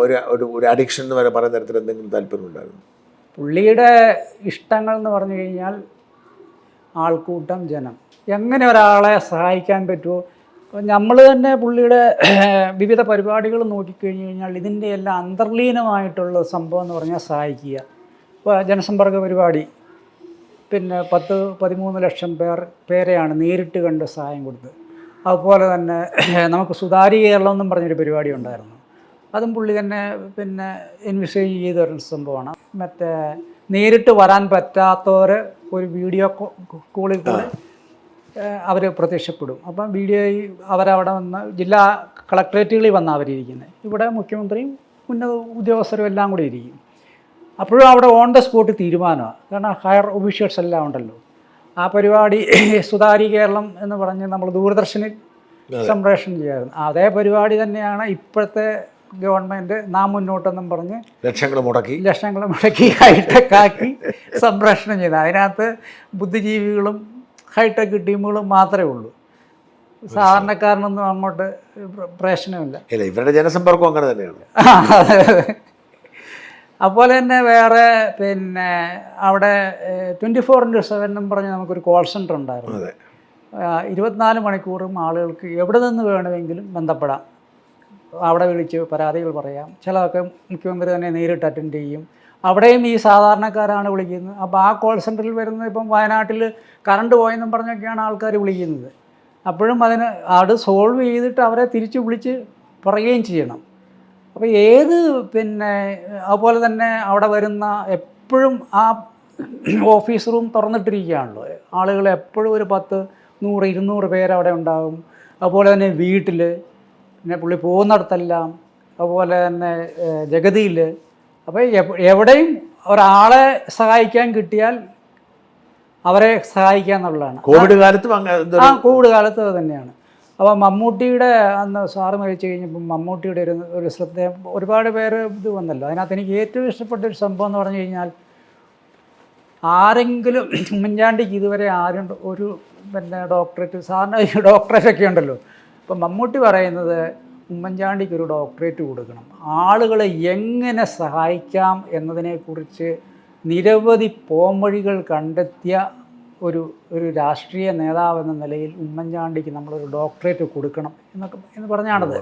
ഒരു അഡിക്ഷൻ എന്ന് വരെ പറയുന്ന തരത്തിൽ എന്തെങ്കിലും താല്പര്യം ഉണ്ടായിരുന്നു? പുള്ളിയുടെ ഇഷ്ടങ്ങൾ എന്ന് പറഞ്ഞു കഴിഞ്ഞാൽ ആൾക്കൂട്ടം, ജനം, എങ്ങനെ ഒരാളെ സഹായിക്കാൻ പറ്റുമോ. നമ്മൾ തന്നെ പുള്ളിയുടെ വിവിധ പരിപാടികൾ നോക്കിക്കഴിഞ്ഞ് കഴിഞ്ഞാൽ ഇതിൻ്റെ എല്ലാം അന്തർലീനമായിട്ടുള്ള സംഭവം എന്ന് പറഞ്ഞാൽ സഹായിക്കുക. ഇപ്പോൾ ജനസമ്പർക്ക പരിപാടി, പിന്നെ 10-13 ലക്ഷം പേരെയാണ് നേരിട്ട് കണ്ട് സഹായം കൊടുത്തത്. അതുപോലെ തന്നെ നമുക്ക് സുതാര്യ കേരളം എന്നും പറഞ്ഞൊരു പരിപാടി ഉണ്ടായിരുന്നു. അതും പുള്ളി തന്നെ പിന്നെ ഇൻവിസേജ് ചെയ്ത ഒരു സംഭവമാണ്. മറ്റേ നേരിട്ട് വരാൻ പറ്റാത്തവർ ഒരു വീഡിയോ കോളിൽ കൂടെ അവർ പ്രത്യക്ഷപ്പെടും. അപ്പം വീഡിയോയിൽ അവരവിടെ വന്ന് ജില്ലാ കളക്ട്രേറ്റുകളിൽ വന്ന് അവരിയ്ക്കുന്നത്. ഇവിടെ മുഖ്യമന്ത്രിയും ഉന്നത ഉദ്യോഗസ്ഥരും എല്ലാം കൂടി ഇരിക്കും. അപ്പോഴും അവിടെ ഓൺ ദ സ്പോട്ട് തീരുമാനമാണ്. കാരണം ഹയർ ഒഫീഷ്യൽസ് എല്ലാം ഉണ്ടല്ലോ. ആ പരിപാടി സുതാര്യ കേരളം എന്ന് പറഞ്ഞ് നമ്മൾ ദൂരദർശനിൽ സംപ്രേഷണം ചെയ്യാറുണ്ട്. അതേ പരിപാടി തന്നെയാണ് ഇപ്പോഴത്തെ ഗവൺമെൻറ് നാം മുന്നോട്ടെന്നും പറഞ്ഞ് ലക്ഷങ്ങൾ മുടക്കി ഹൈടെക് ആക്കി സംപ്രേഷണം ചെയ്തത്. അതിനകത്ത് ബുദ്ധിജീവികളും ഹൈടെക് ടീമുകളും മാത്രമേ ഉള്ളൂ. സാധാരണക്കാരനൊന്നും അങ്ങോട്ട് പ്രശ്നമില്ല. ഇവരുടെ ജനസമ്പർക്കം അങ്ങനെ തന്നെയാണ്. അതുപോലെ തന്നെ വേറെ പിന്നെ അവിടെ 24/7 എന്നും പറഞ്ഞ് നമുക്കൊരു കോൾ സെൻ്റർ ഉണ്ടായിരുന്നു. 24 മണിക്കൂറും ആളുകൾക്ക് എവിടെ നിന്ന് വേണമെങ്കിലും ബന്ധപ്പെടാം. അവിടെ വിളിച്ച് പരാതികൾ പറയാം. ചിലതൊക്കെ മുഖ്യമന്ത്രി തന്നെ നേരിട്ട് അറ്റൻഡ് ചെയ്യും. അവിടെയും ഈ സാധാരണക്കാരാണ് വിളിക്കുന്നത്. അപ്പോൾ ആ കോൾ സെൻറ്ററിൽ വരുന്നത് ഇപ്പം വയനാട്ടിൽ കറണ്ട് പോയെന്നും പറഞ്ഞൊക്കെയാണ് ആൾക്കാർ വിളിക്കുന്നത്. അപ്പോഴും അത് സോൾവ് ചെയ്തിട്ട് അവരെ തിരിച്ച് വിളിച്ച് പറയുകയും ചെയ്യണം. അപ്പോൾ പിന്നെ അതുപോലെ തന്നെ അവിടെ വരുന്ന എപ്പോഴും ആ ഓഫീസ് റൂം തുറന്നിട്ടിരിക്കുകയാണല്ലോ. ആളുകൾ എപ്പോഴും ഒരു 10, 100, 200 പേരവിടെ ഉണ്ടാകും. അതുപോലെ തന്നെ വീട്ടിൽ, പിന്നെ പുള്ളി പോകുന്നിടത്തെല്ലാം, അതുപോലെ തന്നെ ജഗതിയിൽ. അപ്പോൾ എവിടെയും ഒരാളെ സഹായിക്കാൻ കിട്ടിയാൽ അവരെ സഹായിക്കുക എന്നുള്ളതാണ്. കോവിഡ് കാലത്ത് അത് തന്നെയാണ്. അപ്പോൾ മമ്മൂട്ടിയുടെ അന്ന് സാറ് മരിച്ചു കഴിഞ്ഞപ്പോൾ മമ്മൂട്ടിയുടെ ഒരു ശ്രദ്ധ ഒരുപാട് പേര് ഇത് വന്നല്ലോ. അതിനകത്ത് എനിക്ക് ഏറ്റവും ഇഷ്ടപ്പെട്ടൊരു സംഭവം എന്ന് പറഞ്ഞു കഴിഞ്ഞാൽ, ആരെങ്കിലും ഉമ്മൻചാണ്ടിക്ക് ഇതുവരെ ആരും ഒരു പിന്നെ ഡോക്ടറേറ്റ്, സാറിന് ഡോക്ടറേറ്റൊക്കെ ഉണ്ടല്ലോ. അപ്പം മമ്മൂട്ടി പറയുന്നത് ഉമ്മൻചാണ്ടിക്ക് ഒരു ഡോക്ടറേറ്റ് കൊടുക്കണം. ആളുകളെ എങ്ങനെ സഹായിക്കാം എന്നതിനെക്കുറിച്ച് നിരവധി പോംവഴികൾ കണ്ടെത്തിയ ഒരു രാഷ്ട്രീയ നേതാവ് എന്ന നിലയിൽ ഉമ്മൻചാണ്ടിക്ക് നമ്മളൊരു ഡോക്ടറേറ്റ് കൊടുക്കണം എന്ന് പറഞ്ഞാണത്.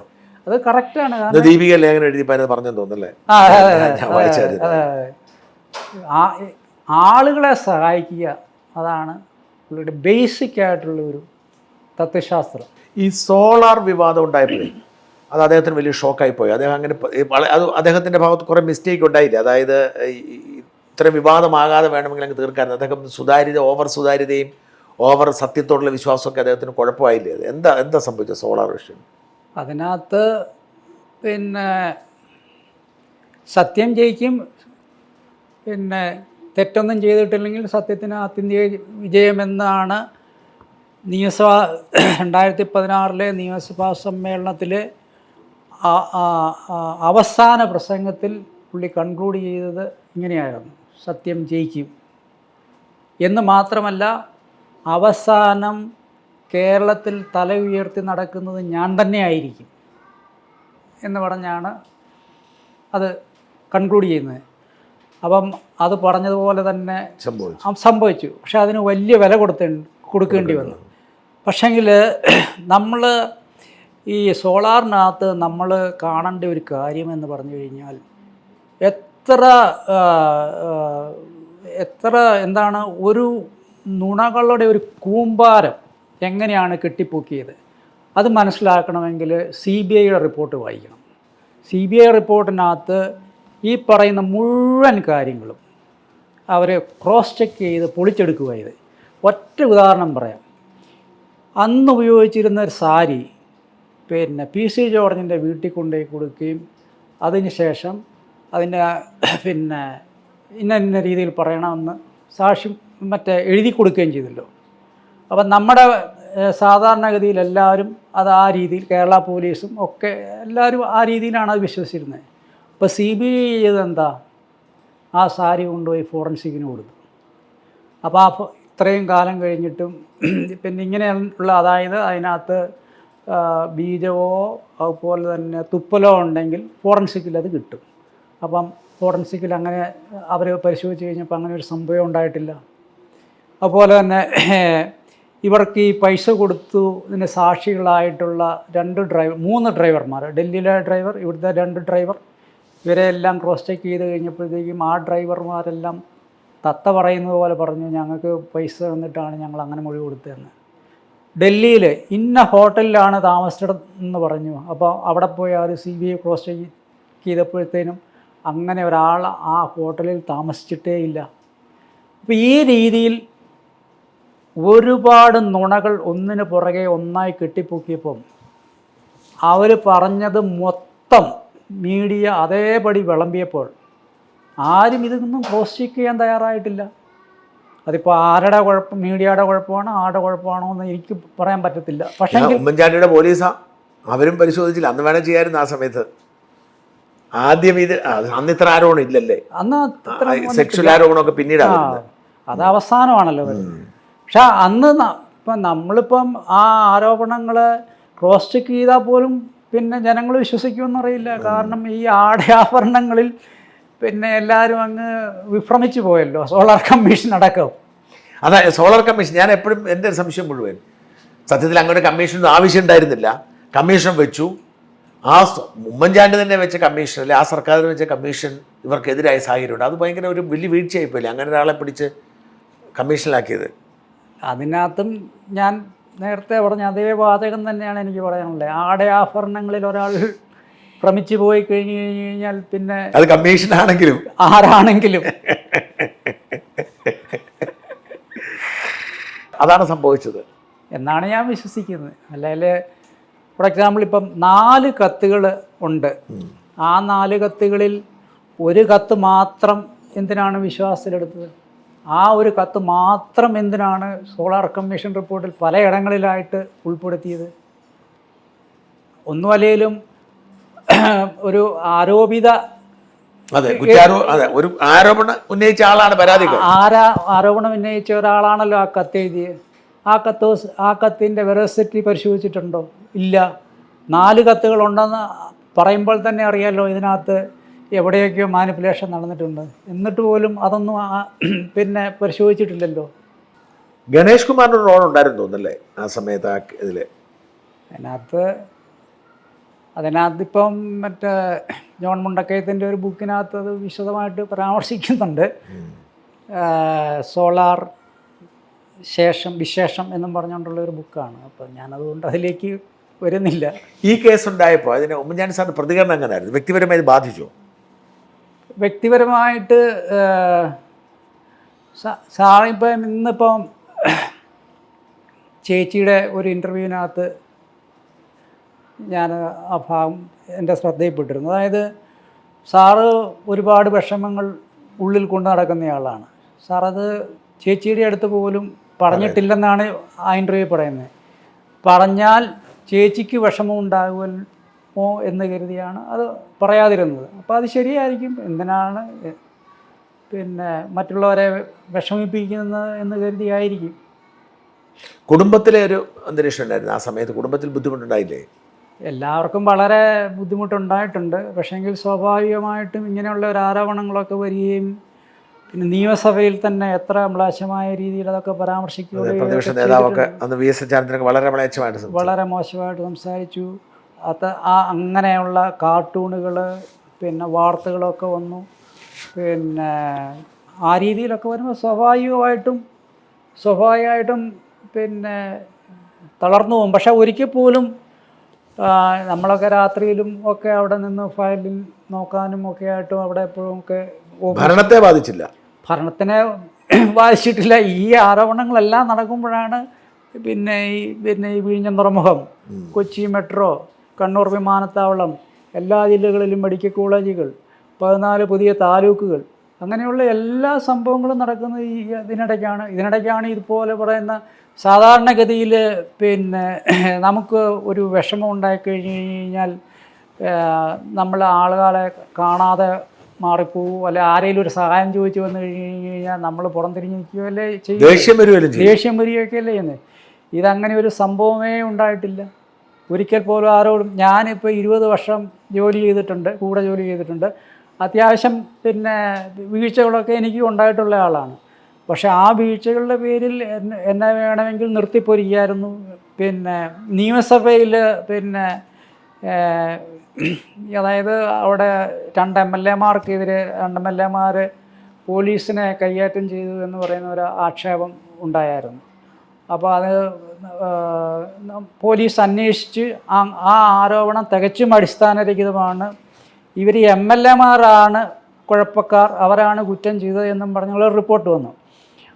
അത് കറക്റ്റാണ്. ആളുകളെ സഹായിക്കുക, അതാണ് പുള്ളിയുടെ ബേസിക് ആയിട്ടുള്ള ഒരു തത്വശാസ്ത്രം. ഈ സോളാർ വിവാദം ഉണ്ടായപ്പോഴേ അത് അദ്ദേഹത്തിന് വലിയ ഷോക്കായി പോയി. അത് അദ്ദേഹത്തിൻ്റെ ഭാഗത്ത് കുറേ മിസ്റ്റേക്ക് ഉണ്ടായില്ല. അതായത് ഇത്ര വിവാദമാകാതെ വേണമെങ്കിൽ അങ്ങ് തീർക്കായിരുന്നു. അദ്ദേഹം ഓവർ സുതാര്യതയും ഓവർ സത്യത്തോടുള്ള വിശ്വാസമൊക്കെ അദ്ദേഹത്തിന് കുഴപ്പമായില്ലേ? എന്താ സംഭവിച്ചത് സോളാർ വിഷയം? അതിനകത്ത് പിന്നെ സത്യം ജയിക്കും, പിന്നെ തെറ്റൊന്നും ചെയ്തിട്ടില്ലെങ്കിൽ സത്യത്തിന് ആത്യന്തിക വിജയമെന്നാണ് 2016 നിയമസഭാ സമ്മേളനത്തിൽ അവസാന പ്രസംഗത്തിൽ പുള്ളി കൺക്ലൂഡ് ചെയ്തത് ഇങ്ങനെയായിരുന്നു: സത്യം ജയിക്കും എന്ന് മാത്രമല്ല, അവസാനം കേരളത്തിൽ തല ഉയർത്തി നടക്കുന്നത് ഞാൻ തന്നെ ആയിരിക്കും എന്ന് പറഞ്ഞാണ് അത് കൺക്ലൂഡ് ചെയ്യുന്നത്. അപ്പം അത് പറഞ്ഞതുപോലെ തന്നെ സംഭവിച്ചു. പക്ഷെ അതിന് വലിയ വില കൊടുക്കേണ്ടി വന്നു. പക്ഷേങ്കിൽ നമ്മൾ ഈ സോളാറിനകത്ത് നമ്മൾ കാണേണ്ട ഒരു കാര്യമെന്ന് പറഞ്ഞു കഴിഞ്ഞാൽ, എത്ര എന്താണ് ഒരു നുണകളുടെ ഒരു കൂമ്പാരം എങ്ങനെയാണ് കെട്ടിപ്പൊക്കിയത് അത് മനസ്സിലാക്കണമെങ്കിൽ CBIയുടെ റിപ്പോർട്ട് വായിക്കണം. CBI റിപ്പോർട്ടിനകത്ത് ഈ പറയുന്ന മുഴുവൻ കാര്യങ്ങളും അവർ ക്രോസ് ചെക്ക് ചെയ്ത് പൊളിച്ചെടുക്കുക ചെയ്ത്. ഒറ്റ ഉദാഹരണം പറയാം. അന്ന് ഉപയോഗിച്ചിരുന്ന ഒരു സാരി പിന്നെ PC ജോർജിൻ്റെ വീട്ടിൽ കൊണ്ടുപോയി കൊടുക്കുകയും അതിന് ശേഷം അതിൻ്റെ പിന്നെ ഇന്ന രീതിയിൽ പറയണമെന്ന് സാക്ഷ്യം എഴുതി കൊടുക്കുകയും ചെയ്തല്ലോ. അപ്പം നമ്മുടെ സാധാരണഗതിയിൽ എല്ലാവരും അത് ആ രീതിയിൽ, കേരള പോലീസും ഒക്കെ എല്ലാവരും ആ രീതിയിലാണ് അത് വിശ്വസിച്ചിരുന്നത്. ഇപ്പോൾ CBI ചെയ്തെന്താ, ആ സാരി കൊണ്ടുപോയി ഫോറൻസിക്കിന് കൊടുത്തു. അപ്പോൾ ഇത്രയും കാലം കഴിഞ്ഞിട്ടും പിന്നെ ഇങ്ങനെയുള്ള, അതായത് അതിനകത്ത് ബീജമോ അതുപോലെ തന്നെ തുപ്പലോ ഉണ്ടെങ്കിൽ ഫോറൻസിക്കിൽ അത് കിട്ടും. അപ്പം ഫോറൻസിക്കിൽ അങ്ങനെ അവർ പരിശോധിച്ച് കഴിഞ്ഞപ്പോൾ അങ്ങനെ ഒരു സംഭവം ഉണ്ടായിട്ടില്ല. അതുപോലെ തന്നെ ഇവർക്ക് ഈ പൈസ കൊടുത്തു ഇതിന് സാക്ഷികളായിട്ടുള്ള 3 ഡ്രൈവർമാർ, ഡൽഹിയിലെ ഡ്രൈവർ, ഇവിടുത്തെ 2 ഡ്രൈവർ, ഇവരെ എല്ലാം ക്രോസ് ചെക്ക് ചെയ്ത് കഴിഞ്ഞപ്പോഴത്തേക്കും ആ ഡ്രൈവർമാരെല്ലാം തത്ത പറയുന്നത് പോലെ പറഞ്ഞു, ഞങ്ങൾക്ക് പൈസ തന്നിട്ടാണ് ഞങ്ങൾ അങ്ങനെ മൊഴി കൊടുത്തതെന്ന്. ഡൽഹിയിൽ ഇന്ന ഹോട്ടലിലാണ് താമസിച്ചതെന്ന് പറഞ്ഞു. അപ്പോൾ അവിടെ പോയി അവർ CBI ക്രോസ് ചെക്ക് ചെയ്തപ്പോഴത്തേനും അങ്ങനെ ഒരാൾ ആ ഹോട്ടലിൽ താമസിച്ചിട്ടേ ഇല്ല. അപ്പോൾ ഈ രീതിയിൽ ഒരുപാട് നുണകൾ ഒന്നിന് പുറകെ ഒന്നായി കെട്ടിപ്പൊക്കിയപ്പം അവർ പറഞ്ഞത് മൊത്തം മീഡിയ അതേപടി വിളമ്പിയപ്പോൾ ആരും ഇതൊന്നും ക്രോസ് ചെക്ക് ചെയ്യാൻ തയ്യാറായിട്ടില്ല. അതിപ്പോൾ ആരുടെ കുഴപ്പം, മീഡിയയുടെ കുഴപ്പമാണോ ആരുടെ കുഴപ്പമാണോ എന്ന് എനിക്ക് പറയാൻ പറ്റത്തില്ല. പക്ഷേ ഉമ്മൻചാണ്ടിയുടെ പോലീസാ, അവരും പരിശോധിച്ചില്ല. അന്ന് വേണം ചെയ്യായിരുന്നു. ആ സമയത്ത് ആദ്യം അന്ന് ഇത്ര ആരോപണം ഇല്ലല്ലേ, അന്ന് സെക്ഷൽ ആരോപണമൊക്കെ പിന്നീടാണ്, അത് അവസാനമാണല്ലോ വരുന്നത്. പക്ഷെ അന്ന് ഇപ്പം നമ്മളിപ്പം ആ ആരോപണങ്ങൾ ക്രോസ് ചെക്ക് ചെയ്താൽ പോലും പിന്നെ ജനങ്ങൾ വിശ്വസിക്കുമെന്നറിയില്ല. കാരണം ഈ ആടയാഭരണങ്ങളിൽ പിന്നെ എല്ലാവരും അങ്ങ് വിഭ്രമിച്ചു പോയല്ലോ, സോളാർ കമ്മീഷൻ അടക്കം. അതാ സോളാർ കമ്മീഷൻ. ഞാൻ എപ്പോഴും എൻ്റെ സംശയം മുഴുവൻ സത്യത്തിൽ അങ്ങനെ കമ്മീഷൻ ആവശ്യം ഉണ്ടായിരുന്നില്ല. കമ്മീഷൻ വെച്ചു, ആ ഉമ്മൻചാണ്ടി തന്നെ വെച്ച കമ്മീഷൻ അല്ലെ, ആ സർക്കാർ വെച്ച കമ്മീഷൻ ഇവർക്കെതിരായ സാഹചര്യമുണ്ട്. അത് ഭയങ്കര ഒരു വലിയ വീഴ്ചയായിപ്പോയില്ലേ അങ്ങനെ ഒരാളെ പിടിച്ച് കമ്മീഷനിലാക്കിയത്. അതിനകത്തും ഞാൻ നേരത്തെ പറഞ്ഞ അതേ വാചകം തന്നെയാണ് എനിക്ക് പറയാനുള്ളത്. ആടയാഭരണങ്ങളിൽ ഒരാൾ ഭ്രമിച്ചു പോയി കഴിഞ്ഞാൽ പിന്നെ അത് കമ്മീഷനാണെങ്കിലും ആരാണെങ്കിലും അതാണ് സംഭവിച്ചത് എന്നാണ് ഞാൻ വിശ്വസിക്കുന്നത്. അല്ലെങ്കിൽ ഫോർ എക്സാമ്പിൾ ഇപ്പം 4 കത്തുകൾ ഉണ്ട്. ആ 4 കത്തുകളിൽ ഒരു കത്ത് മാത്രം എന്തിനാണ് വിശ്വാസത്തിലെടുത്തത്? ആ ഒരു കത്ത് മാത്രം എന്തിനാണ് സോളാർ കമ്മീഷൻ റിപ്പോർട്ടിൽ പലയിടങ്ങളിലായിട്ട് ഉൾപ്പെടുത്തിയത്? ഒന്നുമല്ലെങ്കിലും ഒരു ഒരു ആരോപണം ഉന്നയിച്ച ആളാണ് പരാതിക്കാരൻ. ആരോപണം ഉന്നയിച്ച ഒരാളാണല്ലോ ആ കത്ത് എഴുതിയത്. ആ കത്തിൻ്റെ വെറസിറ്റി പരിശോധിച്ചിട്ടുണ്ടോ? ഇല്ല. 4 കത്തുകളുണ്ടെന്ന് പറയുമ്പോൾ തന്നെ അറിയാമല്ലോ ഇതിനകത്ത് എവിടെയൊക്കെയോ മാനിപ്പുലേഷൻ നടന്നിട്ടുണ്ട്. എന്നിട്ട് പോലും അതൊന്നും പിന്നെ പരിശോധിച്ചിട്ടില്ലല്ലോ. ഗണേഷ് കുമാറിൻ്റെ റോൾ ഉണ്ടായിരുന്നു തോന്നല്ലേ ആ സമയത്ത് ഇതിൽ? അതിനകത്തിപ്പം ജോൺ മുണ്ടക്കയത്തിൻ്റെ ഒരു ബുക്കിനകത്ത് അത് വിശദമായിട്ട് പരാമർശിക്കുന്നുണ്ട്. സോളാർ വിശേഷം എന്നും പറഞ്ഞുകൊണ്ടുള്ള ഒരു ബുക്കാണ്. അപ്പോൾ ഞാനതുകൊണ്ട് അതിലേക്ക് വരുന്നില്ല. ഈ കേസ് ഉണ്ടായപ്പോൾ അതിന് ഉമ്മൻചാണ്ടി സാറിൻ്റെ പ്രതികരണം എങ്ങനെയായിരുന്നു? വ്യക്തിപരമായി ബാധിച്ചോ? വ്യക്തിപരമായിട്ട് സാറിപ്പം ഇന്നിപ്പം ചേച്ചിയുടെ ഒരു ഇൻ്റർവ്യൂവിനകത്ത് ഞാൻ ആ ഭാഗം എൻ്റെ ശ്രദ്ധയിൽപ്പെട്ടിരുന്നു. അതായത് സാറ് ഒരുപാട് വിഷമങ്ങൾ ഉള്ളിൽ കൊണ്ടു നടക്കുന്നയാളാണ്. സാറത് ചേച്ചിയുടെ അടുത്ത് പോലും പറഞ്ഞിട്ടില്ലെന്നാണ് ആ ഇൻ്റർവ്യൂ പറയുന്നത്. പറഞ്ഞാൽ ചേച്ചിക്ക് വിഷമം എന്ന് കരുതിയാണ് അത് പറയാതിരുന്നത്. അപ്പോൾ അത് ശരിയായിരിക്കും. എന്തിനാണ് പിന്നെ മറ്റുള്ളവരെ വിഷമിപ്പിക്കുന്നത് എന്ന് കരുതിയായിരിക്കും. കുടുംബത്തിലെ ഒരു അന്തരീക്ഷം ഉണ്ടായിരുന്നു ആ സമയത്ത്? കുടുംബത്തിൽ ബുദ്ധിമുട്ടുണ്ടായില്ലേ? എല്ലാവർക്കും വളരെ ബുദ്ധിമുട്ടുണ്ടായിട്ടുണ്ട്. പക്ഷേങ്കിൽ സ്വാഭാവികമായിട്ടും ഇങ്ങനെയുള്ള ഒരു ആരോപണങ്ങളൊക്കെ വരികയും പിന്നെ നിയമസഭയിൽ തന്നെ എത്ര മ്ലേച്ഛമായ രീതിയിൽ അതൊക്കെ പരാമർശിക്കുകയും പ്രതിപക്ഷ നേതാവൊക്കെ അന്ന് VS അച്യുതാനന്ദനൊക്കെ വളരെ മ്ലേച്ഛമായിട്ട് വളരെ മോശമായിട്ട് സംസാരിച്ചു. അത് അങ്ങനെയുള്ള കാർട്ടൂണുകൾ പിന്നെ വാർത്തകളൊക്കെ വന്നു. പിന്നെ ആ രീതിയിലൊക്കെ വരുമ്പോൾ സ്വാഭാവികമായിട്ടും പിന്നെ തളർന്നു പോകും. പക്ഷെ ഒരിക്കൽ പോലും നമ്മളൊക്കെ രാത്രിയിലും ഒക്കെ അവിടെ നിന്ന് ഫയലിൽ നോക്കാനും ഒക്കെ ആയിട്ടും അവിടെ എപ്പോഴും ഒക്കെ ഭരണത്തെ ബാധിച്ചില്ല. ഭരണത്തിനെ ബാധിച്ചിട്ടില്ല. ഈ ആരോപണങ്ങളെല്ലാം നടക്കുമ്പോഴാണ് പിന്നെ ഈ വിഴിഞ്ഞം തുറമുഖം, കൊച്ചി മെട്രോ, കണ്ണൂർ വിമാനത്താവളം, എല്ലാ ജില്ലകളിലും മെഡിക്കൽ കോളേജുകൾ, 14 പുതിയ താലൂക്കുകൾ, അങ്ങനെയുള്ള എല്ലാ സംഭവങ്ങളും നടക്കുന്നത് ഇതിനിടയ്ക്കാണ് ഇതുപോലെ പറയുന്ന സാധാരണഗതിയിൽ പിന്നെ നമുക്ക് ഒരു വിഷമം ഉണ്ടായിക്കഴിഞ്ഞ് കഴിഞ്ഞാൽ നമ്മൾ ആളുകളെ കാണാതെ മാറിപ്പോവും, അല്ലെ ആരെങ്കിലും ഒരു സഹായം ചോദിച്ചു വന്നു കഴിഞ്ഞ് കഴിഞ്ഞാൽ നമ്മൾ പുറംതിരിഞ്ഞ് നിൽക്കുകയല്ലേ ചെയ്യും, ദേഷ്യം വരികയൊക്കെയല്ലേ ചെയ്യുന്നത്. ഇതങ്ങനെ ഒരു സംഭവമേ ഉണ്ടായിട്ടില്ല ഒരിക്കൽ പോലും ആരോടും. ഞാനിപ്പോൾ 20 വർഷം കൂടെ ജോലി ചെയ്തിട്ടുണ്ട്. അത്യാവശ്യം പിന്നെ വീഴ്ചകളൊക്കെ എനിക്ക് ഉണ്ടായിട്ടുള്ള ആളാണ്. പക്ഷേ ആ വീഴ്ചകളുടെ പേരിൽ എന്നെ വേണമെങ്കിൽ നിർത്തിപ്പൊരിക്കായിരുന്നു. പിന്നെ നിയമസഭയിൽ പിന്നെ അതായത് അവിടെ 2 MLA-മാർക്കെതിരെ 2 MLA-മാർ പോലീസിനെ കയ്യേറ്റം ചെയ്തു എന്ന് പറയുന്ന ഒരു ആക്ഷേപം ഉണ്ടായിരുന്നു. അപ്പോൾ അത് പോലീസ് അന്വേഷിച്ച് ആ ആരോപണം തികച്ചും അടിസ്ഥാനരഹിതമാണ്, ഇവർ MLA-മാരാണ് കുഴപ്പക്കാർ, അവരാണ് കുറ്റം ചെയ്തത് എന്നും പറഞ്ഞുള്ള റിപ്പോർട്ട് വന്നു.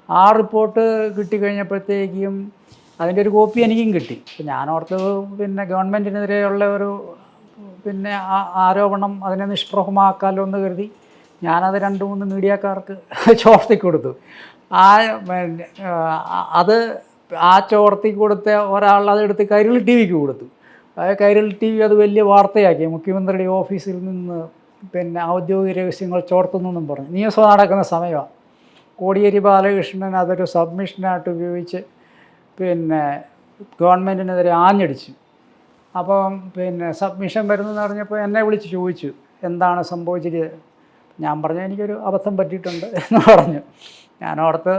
ആ റിപ്പോർട്ട് കിട്ടിക്കഴിഞ്ഞപ്പോഴത്തേക്കും അതിൻ്റെ ഒരു കോപ്പി എനിക്കും കിട്ടി. ഞാനോർത്ത് പിന്നെ ഗവൺമെൻറ്റിനെതിരെയുള്ള ഒരു പിന്നെ ആരോപണം അതിനെ നിഷ്പ്രഭമാക്കാമല്ലോ എന്ന് കരുതി ഞാനത് 2-3 മീഡിയക്കാർക്ക് ചോർത്തി കൊടുത്തു. ആ ചോർത്തി കൊടുത്ത ഒരാൾ അതെടുത്ത് കൈരളി TV-ക്ക് കൊടുത്തു. കൈരളി TV അത് വലിയ വാർത്തയാക്കി. മുഖ്യമന്ത്രിയുടെ ഓഫീസിൽ നിന്ന് പിന്നെ ഔദ്യോഗിക രഹസ്യങ്ങൾ ചോർത്തുന്നെന്നും പറഞ്ഞു. നിയമസഭ നടക്കുന്ന സമയമാണ്. കോടിയേരി ബാലകൃഷ്ണൻ അതൊരു സബ്മിഷനായിട്ട് ഉപയോഗിച്ച് പിന്നെ ഗവൺമെൻറ്റിനെതിരെ ആഞ്ഞടിച്ചു. അപ്പം പിന്നെ സബ്മിഷൻ വരുന്നതെന്ന് പറഞ്ഞപ്പോൾ എന്നെ വിളിച്ച് ചോദിച്ചു എന്താണ് സംഭവിച്ചത്. ഞാൻ പറഞ്ഞു എനിക്കൊരു അബദ്ധം പറ്റിയിട്ടുണ്ട് എന്ന് പറഞ്ഞു. ഞാനോർത്ത്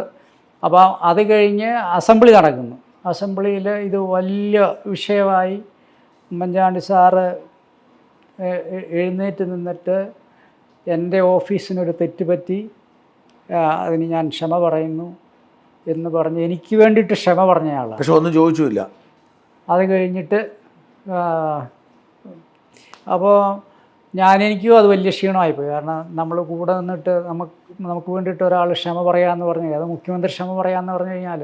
അപ്പോൾ അത് കഴിഞ്ഞ് അസംബ്ലി നടക്കുന്നു. അസംബ്ലിയിൽ ഇത് വലിയ വിഷയമായി. ഉമ്മൻചാണ്ടി സാറ് എഴുന്നേറ്റ് നിന്നിട്ട് എൻ്റെ ഓഫീസിനൊരു തെറ്റ് പറ്റി, അതിന് ഞാൻ ക്ഷമ പറയുന്നു എന്ന് പറഞ്ഞ് എനിക്ക് വേണ്ടിയിട്ട് ക്ഷമ പറഞ്ഞയാളാണ്. പക്ഷെ ഒന്നും ചോദിച്ചില്ല. അത് കഴിഞ്ഞിട്ട് അപ്പോൾ എനിക്കും അത് വലിയ ക്ഷീണമായിപ്പോയി. കാരണം നമ്മൾ കൂടെ നിന്നിട്ട് നമുക്ക് വേണ്ടിയിട്ട് ഒരാൾ ക്ഷമ പറയാമെന്ന് പറഞ്ഞു, അത് മുഖ്യമന്ത്രി ക്ഷമ പറയാമെന്ന് പറഞ്ഞു കഴിഞ്ഞാൽ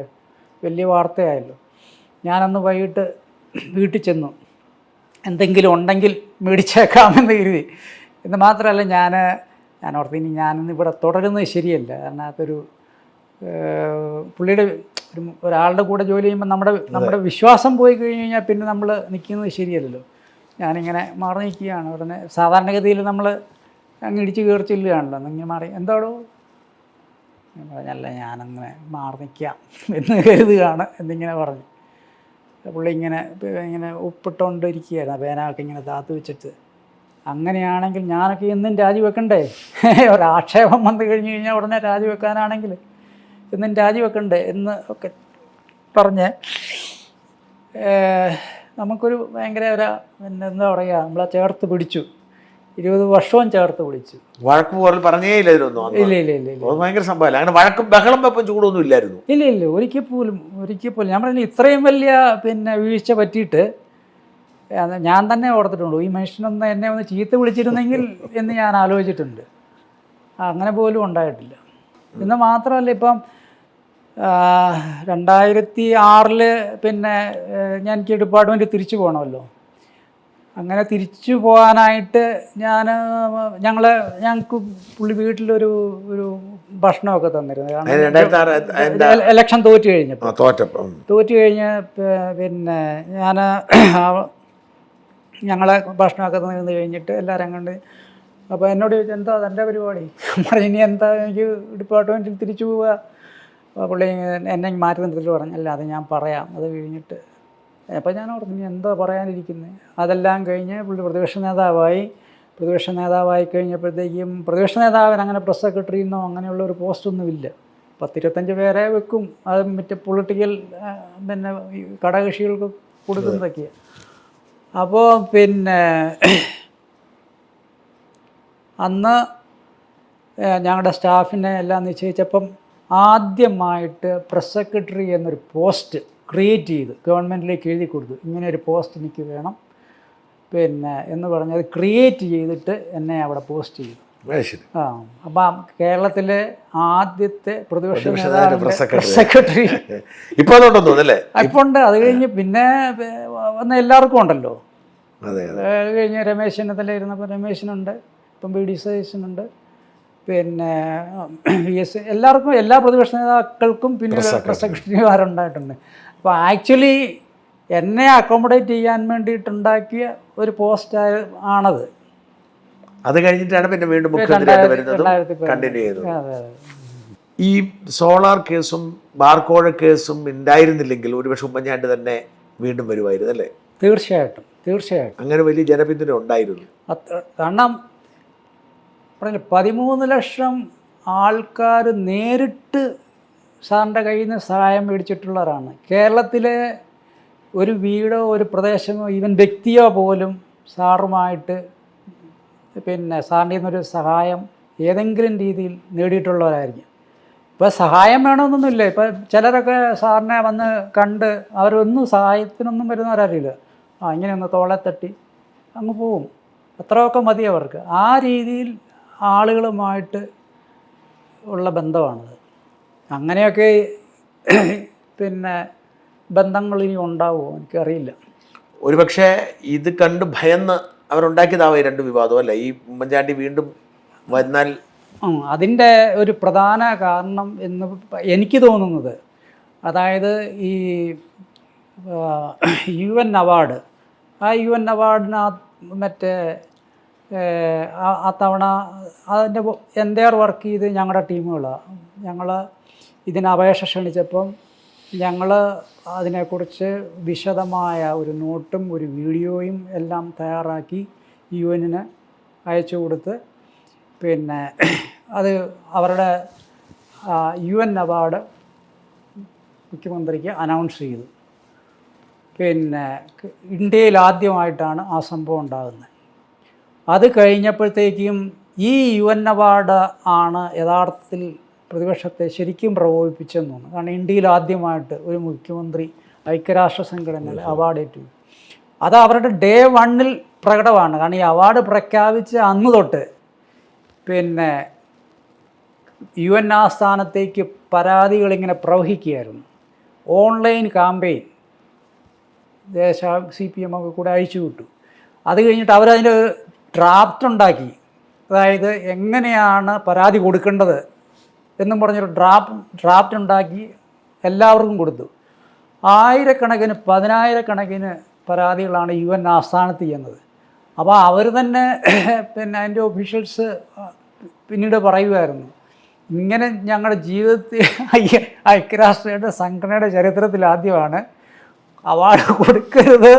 വലിയ വാർത്തയായല്ലോ. ഞാനന്ന് വൈകിട്ട് വീട്ടിൽ ചെന്നു. എന്തെങ്കിലും ഉണ്ടെങ്കിൽ മേടിച്ചേക്കാമെന്ന് കരുതി. എന്ന് മാത്രമല്ല ഞാൻ ഓർത്ത് ഇനി ഞാനിന്ന് ഇവിടെ തുടരുന്നത് ശരിയല്ല. കാരണം അതൊരു പുള്ളിയുടെ ഒരാളുടെ കൂടെ ജോലി ചെയ്യുമ്പോൾ നമ്മുടെ വിശ്വാസം പോയി കഴിഞ്ഞ് കഴിഞ്ഞാൽ പിന്നെ നമ്മൾ നിൽക്കുന്നത് ശരിയല്ലല്ലോ. ഞാനിങ്ങനെ മാറി നിൽക്കുകയാണ്. ഉടനെ സാധാരണഗതിയിൽ നമ്മൾ അങ്ങ് ഇടിച്ച് കയറി ചെല്ലുകയാണല്ലോ. എന്നിങ്ങനെ മാറി എന്താടോ ഞാൻ പറഞ്ഞല്ല, ഞാനങ്ങനെ മാറി നിൽക്കാം എന്ന് കരുതുകയാണ് എന്നിങ്ങനെ പറഞ്ഞു. പുള്ളി ഇങ്ങനെ ഉപ്പിട്ടുകൊണ്ടിരിക്കുകയായിരുന്നു. പേനാക്കി ഇങ്ങനെ താത്തു വെച്ചിട്ട്. അങ്ങനെയാണെങ്കിൽ ഞാനൊക്കെ എന്നും രാജിവെക്കണ്ടേ? ഒരാക്ഷേപം വന്നു കഴിഞ്ഞ് കഴിഞ്ഞാൽ ഉടനെ രാജിവെക്കാനാണെങ്കിൽ എന്നും രാജിവെക്കണ്ടേ എന്ന് ഒക്കെ പറഞ്ഞ് നമുക്കൊരു ഭയങ്കര പിന്നെ എന്താ പറയുക, നമ്മളെ ചേർത്ത് പിടിച്ചു. 20 വർഷവും ചേർത്ത് പിടിച്ചു. വഴക്ക് പോലും പറഞ്ഞേ ഇല്ല ഇതിലൊന്നും. ഇല്ല ഭയങ്കര സംഭവമല്ല. അങ്ങനെ വഴക്കും ബഹളം വെപ്പം ചൂടൊന്നും ഇല്ലായിരുന്നു. ഇല്ല ഒരിക്കൽ പോലും ഞാൻ പറഞ്ഞില്ല, ഇത്രയും വലിയ പിന്നെ വീഴ്ച പറ്റിയിട്ട് ഞാൻ തന്നെ ഓർത്തിട്ടുണ്ട്. ഈ മനുഷ്യനൊന്ന് എന്നെ ഒന്ന് ചീത്ത വിളിച്ചിരുന്നെങ്കിൽ എന്ന് ഞാൻ ആലോചിച്ചിട്ടുണ്ട്. അങ്ങനെ പോലും ഉണ്ടായിട്ടില്ല. എന്ന് മാത്രമല്ല, ഇപ്പം 2006 പിന്നെ എനിക്ക് ഡിപ്പാർട്ട്മെൻറ്റ് തിരിച്ചു പോകണമല്ലോ. അങ്ങനെ തിരിച്ചു പോകാനായിട്ട് ഞങ്ങൾക്ക് പുള്ളി വീട്ടിലൊരു ഭക്ഷണമൊക്കെ തന്നിരുന്നു. കാരണം ഇലക്ഷൻ തോറ്റു കഴിഞ്ഞപ്പോൾ പിന്നെ ഞാൻ ഞങ്ങൾ ഭക്ഷണമൊക്കെ നിന്ന് കഴിഞ്ഞിട്ട് എല്ലാവരും കണ്ട് അപ്പോൾ എന്നോട് ചോദിച്ചു എന്താ എൻ്റെ പരിപാടി പറഞ്ഞു ഇനി എന്താ എനിക്ക് ഡിപ്പാർട്ട്മെൻറ്റിൽ തിരിച്ചു പോവുക. അപ്പോൾ പുള്ളി എന്നെ മാറ്റി നിർത്തിയിട്ട് പറഞ്ഞു അല്ല അത് ഞാൻ പറയാം അത് കഴിഞ്ഞിട്ട്. അപ്പോൾ ഞാൻ ഓർത്തു ഇനി എന്താ പറയാനിരിക്കുന്നത്. അതെല്ലാം കഴിഞ്ഞ് പുള്ളി പ്രതിപക്ഷ നേതാവായി കഴിഞ്ഞപ്പോഴത്തേക്കും പ്രതിപക്ഷ നേതാവിന് അങ്ങനെ പ്രസ് സെക്രട്ടറിന്നോ അങ്ങനെയുള്ള ഒരു പോസ്റ്റൊന്നുമില്ല. 10-25 പേരെ വെക്കും. അത് മറ്റേ പൊളിറ്റിക്കൽ പിന്നെ ഘടകകക്ഷികൾക്ക് കൊടുക്കുന്നതൊക്കെയാണ്. അപ്പോൾ പിന്നെ അന്ന് ഞങ്ങളുടെ സ്റ്റാഫിനെ എല്ലാം നിശ്ചയിച്ചപ്പം ആദ്യമായിട്ട് പ്രസ് സെക്രട്ടറി എന്നൊരു പോസ്റ്റ് ക്രിയേറ്റ് ചെയ്ത് ഗവൺമെൻറ്റിലേക്ക് എഴുതി കൊടുത്തു. ഇങ്ങനെ ഒരു പോസ്റ്റ് എനിക്ക് വേണം പിന്നെ എന്ന് പറഞ്ഞത് ക്രിയേറ്റ് ചെയ്തിട്ട് എന്നെ അവിടെ പോസ്റ്റ് ചെയ്തു. ആ അപ്പം കേരളത്തിലെ ആദ്യത്തെ പ്രതിപക്ഷ പ്രസ് സെക്രട്ടറി ഇപ്പോൾ ഉണ്ട്. അത് കഴിഞ്ഞ് പിന്നെ വന്ന എല്ലാവർക്കും ഉണ്ടല്ലോ. കഴിഞ്ഞ് രമേശ് ചെന്നിത്തല ഇരുന്നപ്പോൾ രമേശിനുണ്ട്, ഇപ്പം BD സതീശനുണ്ട്, പിന്നെ VS എല്ലാവർക്കും എല്ലാ പ്രതിപക്ഷ നേതാക്കൾക്കും പിന്നെ പ്രസ് സെക്രട്ടറിമാരുണ്ടായിട്ടുണ്ട്. അപ്പോൾ ആക്ച്വലി എന്നെ അക്കോമഡേറ്റ് ചെയ്യാൻ വേണ്ടിയിട്ടുണ്ടാക്കിയ ഒരു പോസ്റ്റ് ആണത്. അത് കഴിഞ്ഞിട്ടാണ് പിന്നെ വീണ്ടും മുഖ്യമന്ത്രിയായിട്ട് വരുന്നതും കണ്ടിന്യൂ ചെയ്തത്. ഈ സോളാർ കേസും ബാർക്കോഴ കേസും ഉണ്ടായിരുന്നില്ലെങ്കിൽ ഒരുപക്ഷെ ഉമ്മൻചാണ്ടി തന്നെ വീണ്ടും വരുമായിരുന്നു അല്ലേ? തീർച്ചയായിട്ടും. അങ്ങനെ വലിയ ജനപിന്തുണ ഉണ്ടായിരുന്നു. കാരണം 13 ലക്ഷം ആൾക്കാർ നേരിട്ട് സാറിൻ്റെ കയ്യിൽ നിന്ന് സഹായം മേടിച്ചിട്ടുള്ളവരാണ്. കേരളത്തിലെ ഒരു വീടോ ഒരു പ്രദേശമോ ഈവൻ വ്യക്തിയോ പോലും സാറുമായിട്ട് പിന്നെ സാറിൻ്റെ നിന്നൊരു സഹായം ഏതെങ്കിലും രീതിയിൽ നേടിയിട്ടുള്ളവരായിരിക്കും. ഇപ്പോൾ സഹായം വേണമെന്നൊന്നുമില്ല. ഇപ്പോൾ ചിലരൊക്കെ സാറിനെ വന്ന് കണ്ട് അവരൊന്നും സഹായത്തിനൊന്നും വരുന്നവരറിയില്ല. ഇങ്ങനെ ഒന്ന് തോളെ തട്ടി അങ്ങ് പോവും. അത്രയൊക്കെ മതി അവർക്ക്. ആ രീതിയിൽ ആളുകളുമായിട്ട് ഉള്ള ബന്ധമാണത്. അങ്ങനെയൊക്കെ പിന്നെ ബന്ധങ്ങൾ ഇനി ഉണ്ടാവുമോ എനിക്കറിയില്ല. ഒരുപക്ഷെ ഇത് കണ്ട് ഭയന്ന് അവരുണ്ടാക്കിയതാവും ഈ രണ്ട് വിവാദവും അല്ല? ഈ ഉമ്മൻചാണ്ടി വീണ്ടും വന്നാൽ അതിൻ്റെ ഒരു പ്രധാന കാരണം എന്ന് എനിക്ക് തോന്നുന്നത്, അതായത് ഈ UN അവാർഡ്, ആ UN അവാർഡിന് മറ്റേ ആ തവണ അതിൻ്റെ എൻ്റെയർ വർക്ക് ചെയ്ത് ഞങ്ങളുടെ ടീമുകളാണ്. ഞങ്ങൾ ഇതിന് അപേക്ഷ ക്ഷണിച്ചപ്പം ഞങ്ങൾ അതിനെക്കുറിച്ച് വിശദമായ ഒരു നോട്ടും ഒരു വീഡിയോയും എല്ലാം തയ്യാറാക്കി UN-ന് അയച്ചു കൊടുത്ത് പിന്നെ അത് അവരുടെ UN അവാർഡ് മുഖ്യമന്ത്രിക്ക് അനൗൺസ് ചെയ്തു. പിന്നെ ഇന്ത്യയിൽ ആദ്യമായിട്ടാണ് ആ സംഭവം ഉണ്ടാകുന്നത്. അത് കഴിഞ്ഞപ്പോഴത്തേക്കും ഈ UN അവാർഡ് ആണ് യഥാർത്ഥത്തിൽ പ്രതിപക്ഷത്തെ ശരിക്കും പ്രകോപിപ്പിച്ചെന്ന് തോന്നുന്നു. കാരണം ഇന്ത്യയിൽ ആദ്യമായിട്ട് ഒരു മുഖ്യമന്ത്രി ഐക്യരാഷ്ട്ര സംഘടനയിൽ അവാർഡ് ഏറ്റു. അത് അവരുടെ ഡേ 1 പ്രകടമാണ്. കാരണം ഈ അവാർഡ് പ്രഖ്യാപിച്ച അന്ന് തൊട്ട് പിന്നെ UN ആസ്ഥാനത്തേക്ക് പരാതികളിങ്ങനെ പ്രവഹിക്കുകയായിരുന്നു. ഓൺലൈൻ ക്യാമ്പയിൻ CPM ഒക്കെ കൂടെ അഴിച്ചു വിട്ടു. അത് കഴിഞ്ഞിട്ട് അവരതിൻ്റെ ഡ്രാഫ്റ്റ് ഉണ്ടാക്കി. അതായത് എങ്ങനെയാണ് പരാതി കൊടുക്കേണ്ടത് എന്നും പറഞ്ഞൊരു ഡ്രാഫ്റ്റ് ഉണ്ടാക്കി എല്ലാവർക്കും കൊടുത്തു. ആയിരക്കണക്കിന് 10,000-കണക്കിന് പരാതികളാണ് UN ആസ്ഥാനത്ത് ചെയ്യുന്നത്. അപ്പോൾ അവർ തന്നെ പിന്നെ അതിൻ്റെ ഒഫീഷ്യൽസ് പിന്നീട് പറയുമായിരുന്നു, ഇങ്ങനെ ഞങ്ങളുടെ ജീവിതത്തിൽ ഐക്യരാഷ്ട്രയുടെ സംഘടനയുടെ ചരിത്രത്തിൽ ആദ്യമാണ് അവാർഡ് കൊടുക്കരുത്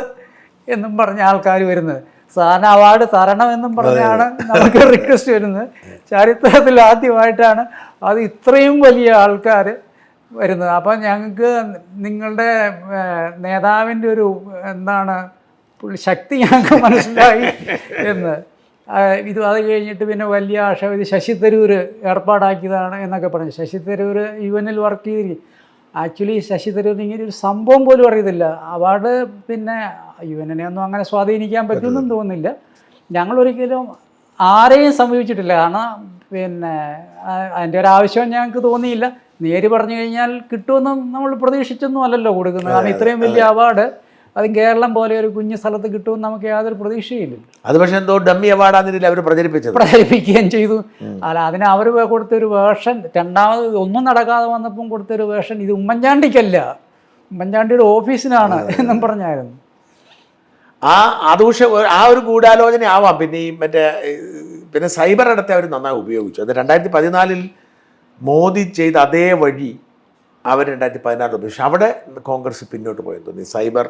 എന്നും പറഞ്ഞ ആൾക്കാർ വരുന്നത്. സാറിന് അവാർഡ് തരണമെന്നും പറഞ്ഞാണ് നമുക്ക് റിക്വസ്റ്റ് വരുന്നത്. ചരിത്രത്തിൽ ആദ്യമായിട്ടാണ് അത് ഇത്രയും വലിയ ആൾക്കാർ വരുന്നത്. അപ്പം ഞങ്ങൾക്ക് നിങ്ങളുടെ നേതാവിൻ്റെ ഒരു എന്താണ് ശക്തി ഞങ്ങൾക്ക് മനസ്സിലായി എന്ന്. അത് കഴിഞ്ഞിട്ട് പിന്നെ വലിയ ആശാവധി ശശി തരൂർ ഏർപ്പാടാക്കിയതാണ് എന്നൊക്കെ പറഞ്ഞു. ശശി തരൂർ UN-ൽ വർക്ക് ചെയ്തിരിക്കും. ആക്ച്വലി ശശി തരൂരിന് ഇങ്ങനെ ഒരു സംഭവം പോലും അറിയത്തില്ല. അവാർഡ് പിന്നെ UN-നെ ഒന്നും അങ്ങനെ സ്വാധീനിക്കാൻ പറ്റുമെന്നും തോന്നുന്നില്ല. ഞങ്ങളൊരിക്കലും ആരെയും സമീപിച്ചിട്ടില്ല. കാരണം പിന്നെ അതിൻ്റെ ഒരു ആവശ്യം ഞങ്ങൾക്ക് തോന്നിയില്ല. നേര് പറഞ്ഞു കഴിഞ്ഞാൽ കിട്ടുമെന്നും നമ്മൾ പ്രതീക്ഷിച്ചൊന്നും അല്ലല്ലോ കൊടുക്കുന്നത്. കാരണം ഇത്രയും വലിയ അവാർഡ് അതും കേരളം പോലെ ഒരു കുഞ്ഞു സ്ഥലത്ത് കിട്ടുമെന്ന് നമുക്ക് യാതൊരു പ്രതീക്ഷയില്ല. അത് പക്ഷേ എന്തോ ഡമ്മി അവാർഡാണെന്നില്ല അവർ പ്രചരിപ്പിക്കുകയും ചെയ്തു. അല്ല, അതിന് അവർ കൊടുത്തൊരു വേർഷൻ, രണ്ടാമത് ഒന്നും നടക്കാതെ വന്നപ്പം കൊടുത്തൊരു വേർഷൻ ഇത് ഉമ്മൻചാണ്ടിക്കല്ല, ഉമ്മൻചാണ്ടിയുടെ ഓഫീസിനാണ് എന്നും പറഞ്ഞായിരുന്നു. ആ ഒരു ഗൂഢാലോചന ആവാം. പിന്നെ ഈ പിന്നെ സൈബർ ഇടത്തെ അവർ നന്നായി ഉപയോഗിച്ചു. അത് 2014 മോദി ചെയ്ത അതേ വഴി അവർ 2016 ഉപയോഗിച്ചു. അവിടെ കോൺഗ്രസ് പിന്നോട്ട് പോയെന്ന് തോന്നി. സൈബർ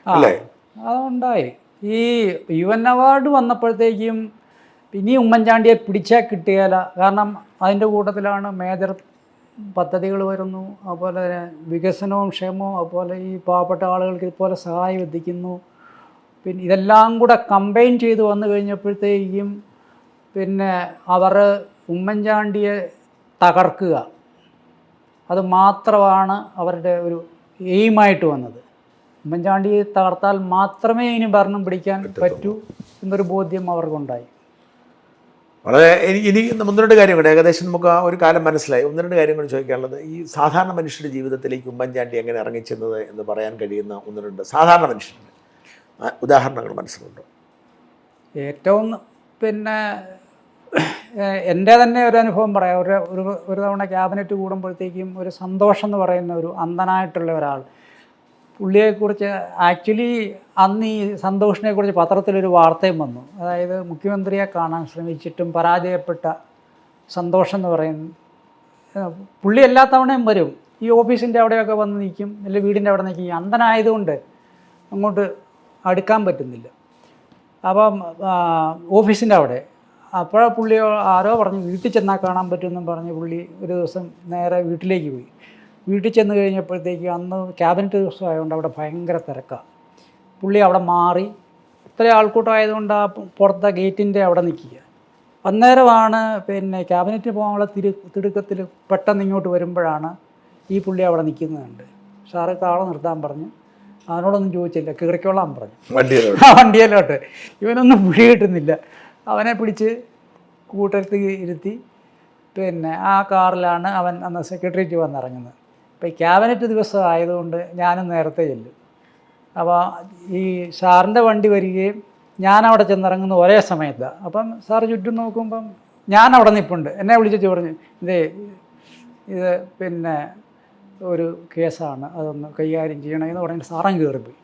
അല്ലേ? അതുണ്ടായി. ഈ UN അവാർഡ് വന്നപ്പോഴത്തേക്കും ഇനി ഉമ്മൻചാണ്ടിയെ പിടിച്ചാൽ കിട്ടിയാല. കാരണം അതിൻ്റെ കൂട്ടത്തിലാണ് മേജർ പദ്ധതികൾ വരുന്നു, അതുപോലെ വികസനവും ക്ഷേമവും, അതുപോലെ ഈ പാവപ്പെട്ട ആളുകൾക്ക് ഇതുപോലെ സഹായം എത്തിക്കുന്നു. പിന്നെ ഇതെല്ലാം കൂടെ കമ്പൈൻ ചെയ്ത് വന്നു കഴിഞ്ഞപ്പോഴത്തേക്കും പിന്നെ അവർ ഉമ്മൻചാണ്ടിയെ തകർക്കുക, അത് മാത്രമാണ് അവരുടെ ഒരു എയിമായിട്ട് വന്നത്. ഉമ്മൻചാണ്ടിയെ തകർത്താൽ മാത്രമേ ഇനി ഭരണം പിടിക്കാൻ പറ്റൂ എന്നൊരു ബോധ്യം അവർക്കുണ്ടായി. വളരെ ഇനി 1-2 കാര്യം കൂടെ ഏകദേശം നമുക്ക് ആ ഒരു കാലം മനസ്സിലായി. 1-2 കാര്യം കൂടി ചോദിക്കാനുള്ളത്, ഈ സാധാരണ മനുഷ്യരുടെ ജീവിതത്തിലേക്ക് ഉമ്മൻചാണ്ടി എങ്ങനെ ഇറങ്ങിച്ചെന്നത് എന്ന് പറയാൻ കഴിയുന്ന 1-2 സാധാരണ മനുഷ്യരുടെ ഉദാഹരണങ്ങൾ മനസ്സിലുണ്ടോ? ഏറ്റവും പിന്നെ എൻ്റെ തന്നെ ഒരു അനുഭവം പറയാം. ഒരു തവണ ക്യാബിനറ്റ് കൂടുമ്പോഴത്തേക്കും ഒരു സന്തോഷം എന്ന് പറയുന്ന ഒരു അന്ധനായിട്ടുള്ള ഒരാൾ, പുള്ളിയെക്കുറിച്ച് ആക്ച്വലി അന്ന് ഈ സന്തോഷിനെക്കുറിച്ച് പത്രത്തിലൊരു വാർത്തയും വന്നു. അതായത് മുഖ്യമന്ത്രിയെ കാണാൻ ശ്രമിച്ചിട്ടും പരാജയപ്പെട്ട സന്തോഷം എന്ന് പറയുന്നത്. പുള്ളി എല്ലാ തവണയും വരും, ഈ ഓഫീസിൻ്റെ അവിടെയൊക്കെ വന്ന് നിൽക്കും, അല്ലെങ്കിൽ വീടിൻ്റെ അവിടെ നിൽക്കും. അന്ധനായതുകൊണ്ട് അങ്ങോട്ട് അടുക്കാൻ പറ്റുന്നില്ല. അപ്പം ഓഫീസിൻ്റെ അവിടെ അപ്പോൾ പുള്ളി ആരോ പറഞ്ഞു വീട്ടിൽ ചെന്നാൽ കാണാൻ പറ്റുമെന്നും പറഞ്ഞ് പുള്ളി ഒരു ദിവസം നേരെ വീട്ടിലേക്ക് പോയി. വീട്ടിൽ ചെന്ന് കഴിഞ്ഞപ്പോഴത്തേക്ക് അന്ന് ക്യാബിനറ്റ് ദിവസം ആയതുകൊണ്ട് അവിടെ ഭയങ്കര തിരക്കാണ്. പുള്ളി അവിടെ മാറി, ഇത്ര ആൾക്കൂട്ടമായതുകൊണ്ട് ആ പുറത്തെ ഗേറ്റിൻ്റെ അവിടെ നിൽക്കുക. അന്നേരമാണ് പിന്നെ ക്യാബിനറ്റിന് പോകാനുള്ള തിടുക്കത്തിൽ പെട്ടെന്ന് ഇങ്ങോട്ട് വരുമ്പോഴാണ് ഈ പുള്ളി അവിടെ നിൽക്കുന്നുണ്ട്. സാറ് കാളെ നിർത്താൻ പറഞ്ഞു. അവനോടൊന്നും ചോദിച്ചില്ല, കീറിക്കോളാൻ പറഞ്ഞു വണ്ടിയിലോട്ട്. ഇവനൊന്നും പിടി കിട്ടുന്നില്ല. അവനെ പിടിച്ച് കൂട്ടത്തിൽ ഇരുത്തി പിന്നെ ആ കാറിലാണ് അവൻ അന്ന് സെക്രട്ടേറിയറ്റ് വന്നിറങ്ങുന്നത്. അപ്പോൾ ഈ ക്യാബിനറ്റ് ദിവസം ആയതുകൊണ്ട് ഞാനും നേരത്തെ ചെല്ലും. അപ്പോൾ ഈ സാറിൻ്റെ വണ്ടി വരികയും ഞാനവിടെ ചെന്നിറങ്ങുന്ന ഒരേ സമയത്താണ്. അപ്പം സാറ് ചുറ്റും നോക്കുമ്പം ഞാനവിടെ നിൽപ്പുണ്ട്. എന്നെ വിളിച്ചിട്ട് പറഞ്ഞു, ഇത് പിന്നെ ഒരു കേസാണ്, അതൊന്ന് കൈകാര്യം ചെയ്യണമെന്ന് പറഞ്ഞിട്ട് സാറും കയറിപ്പോയി.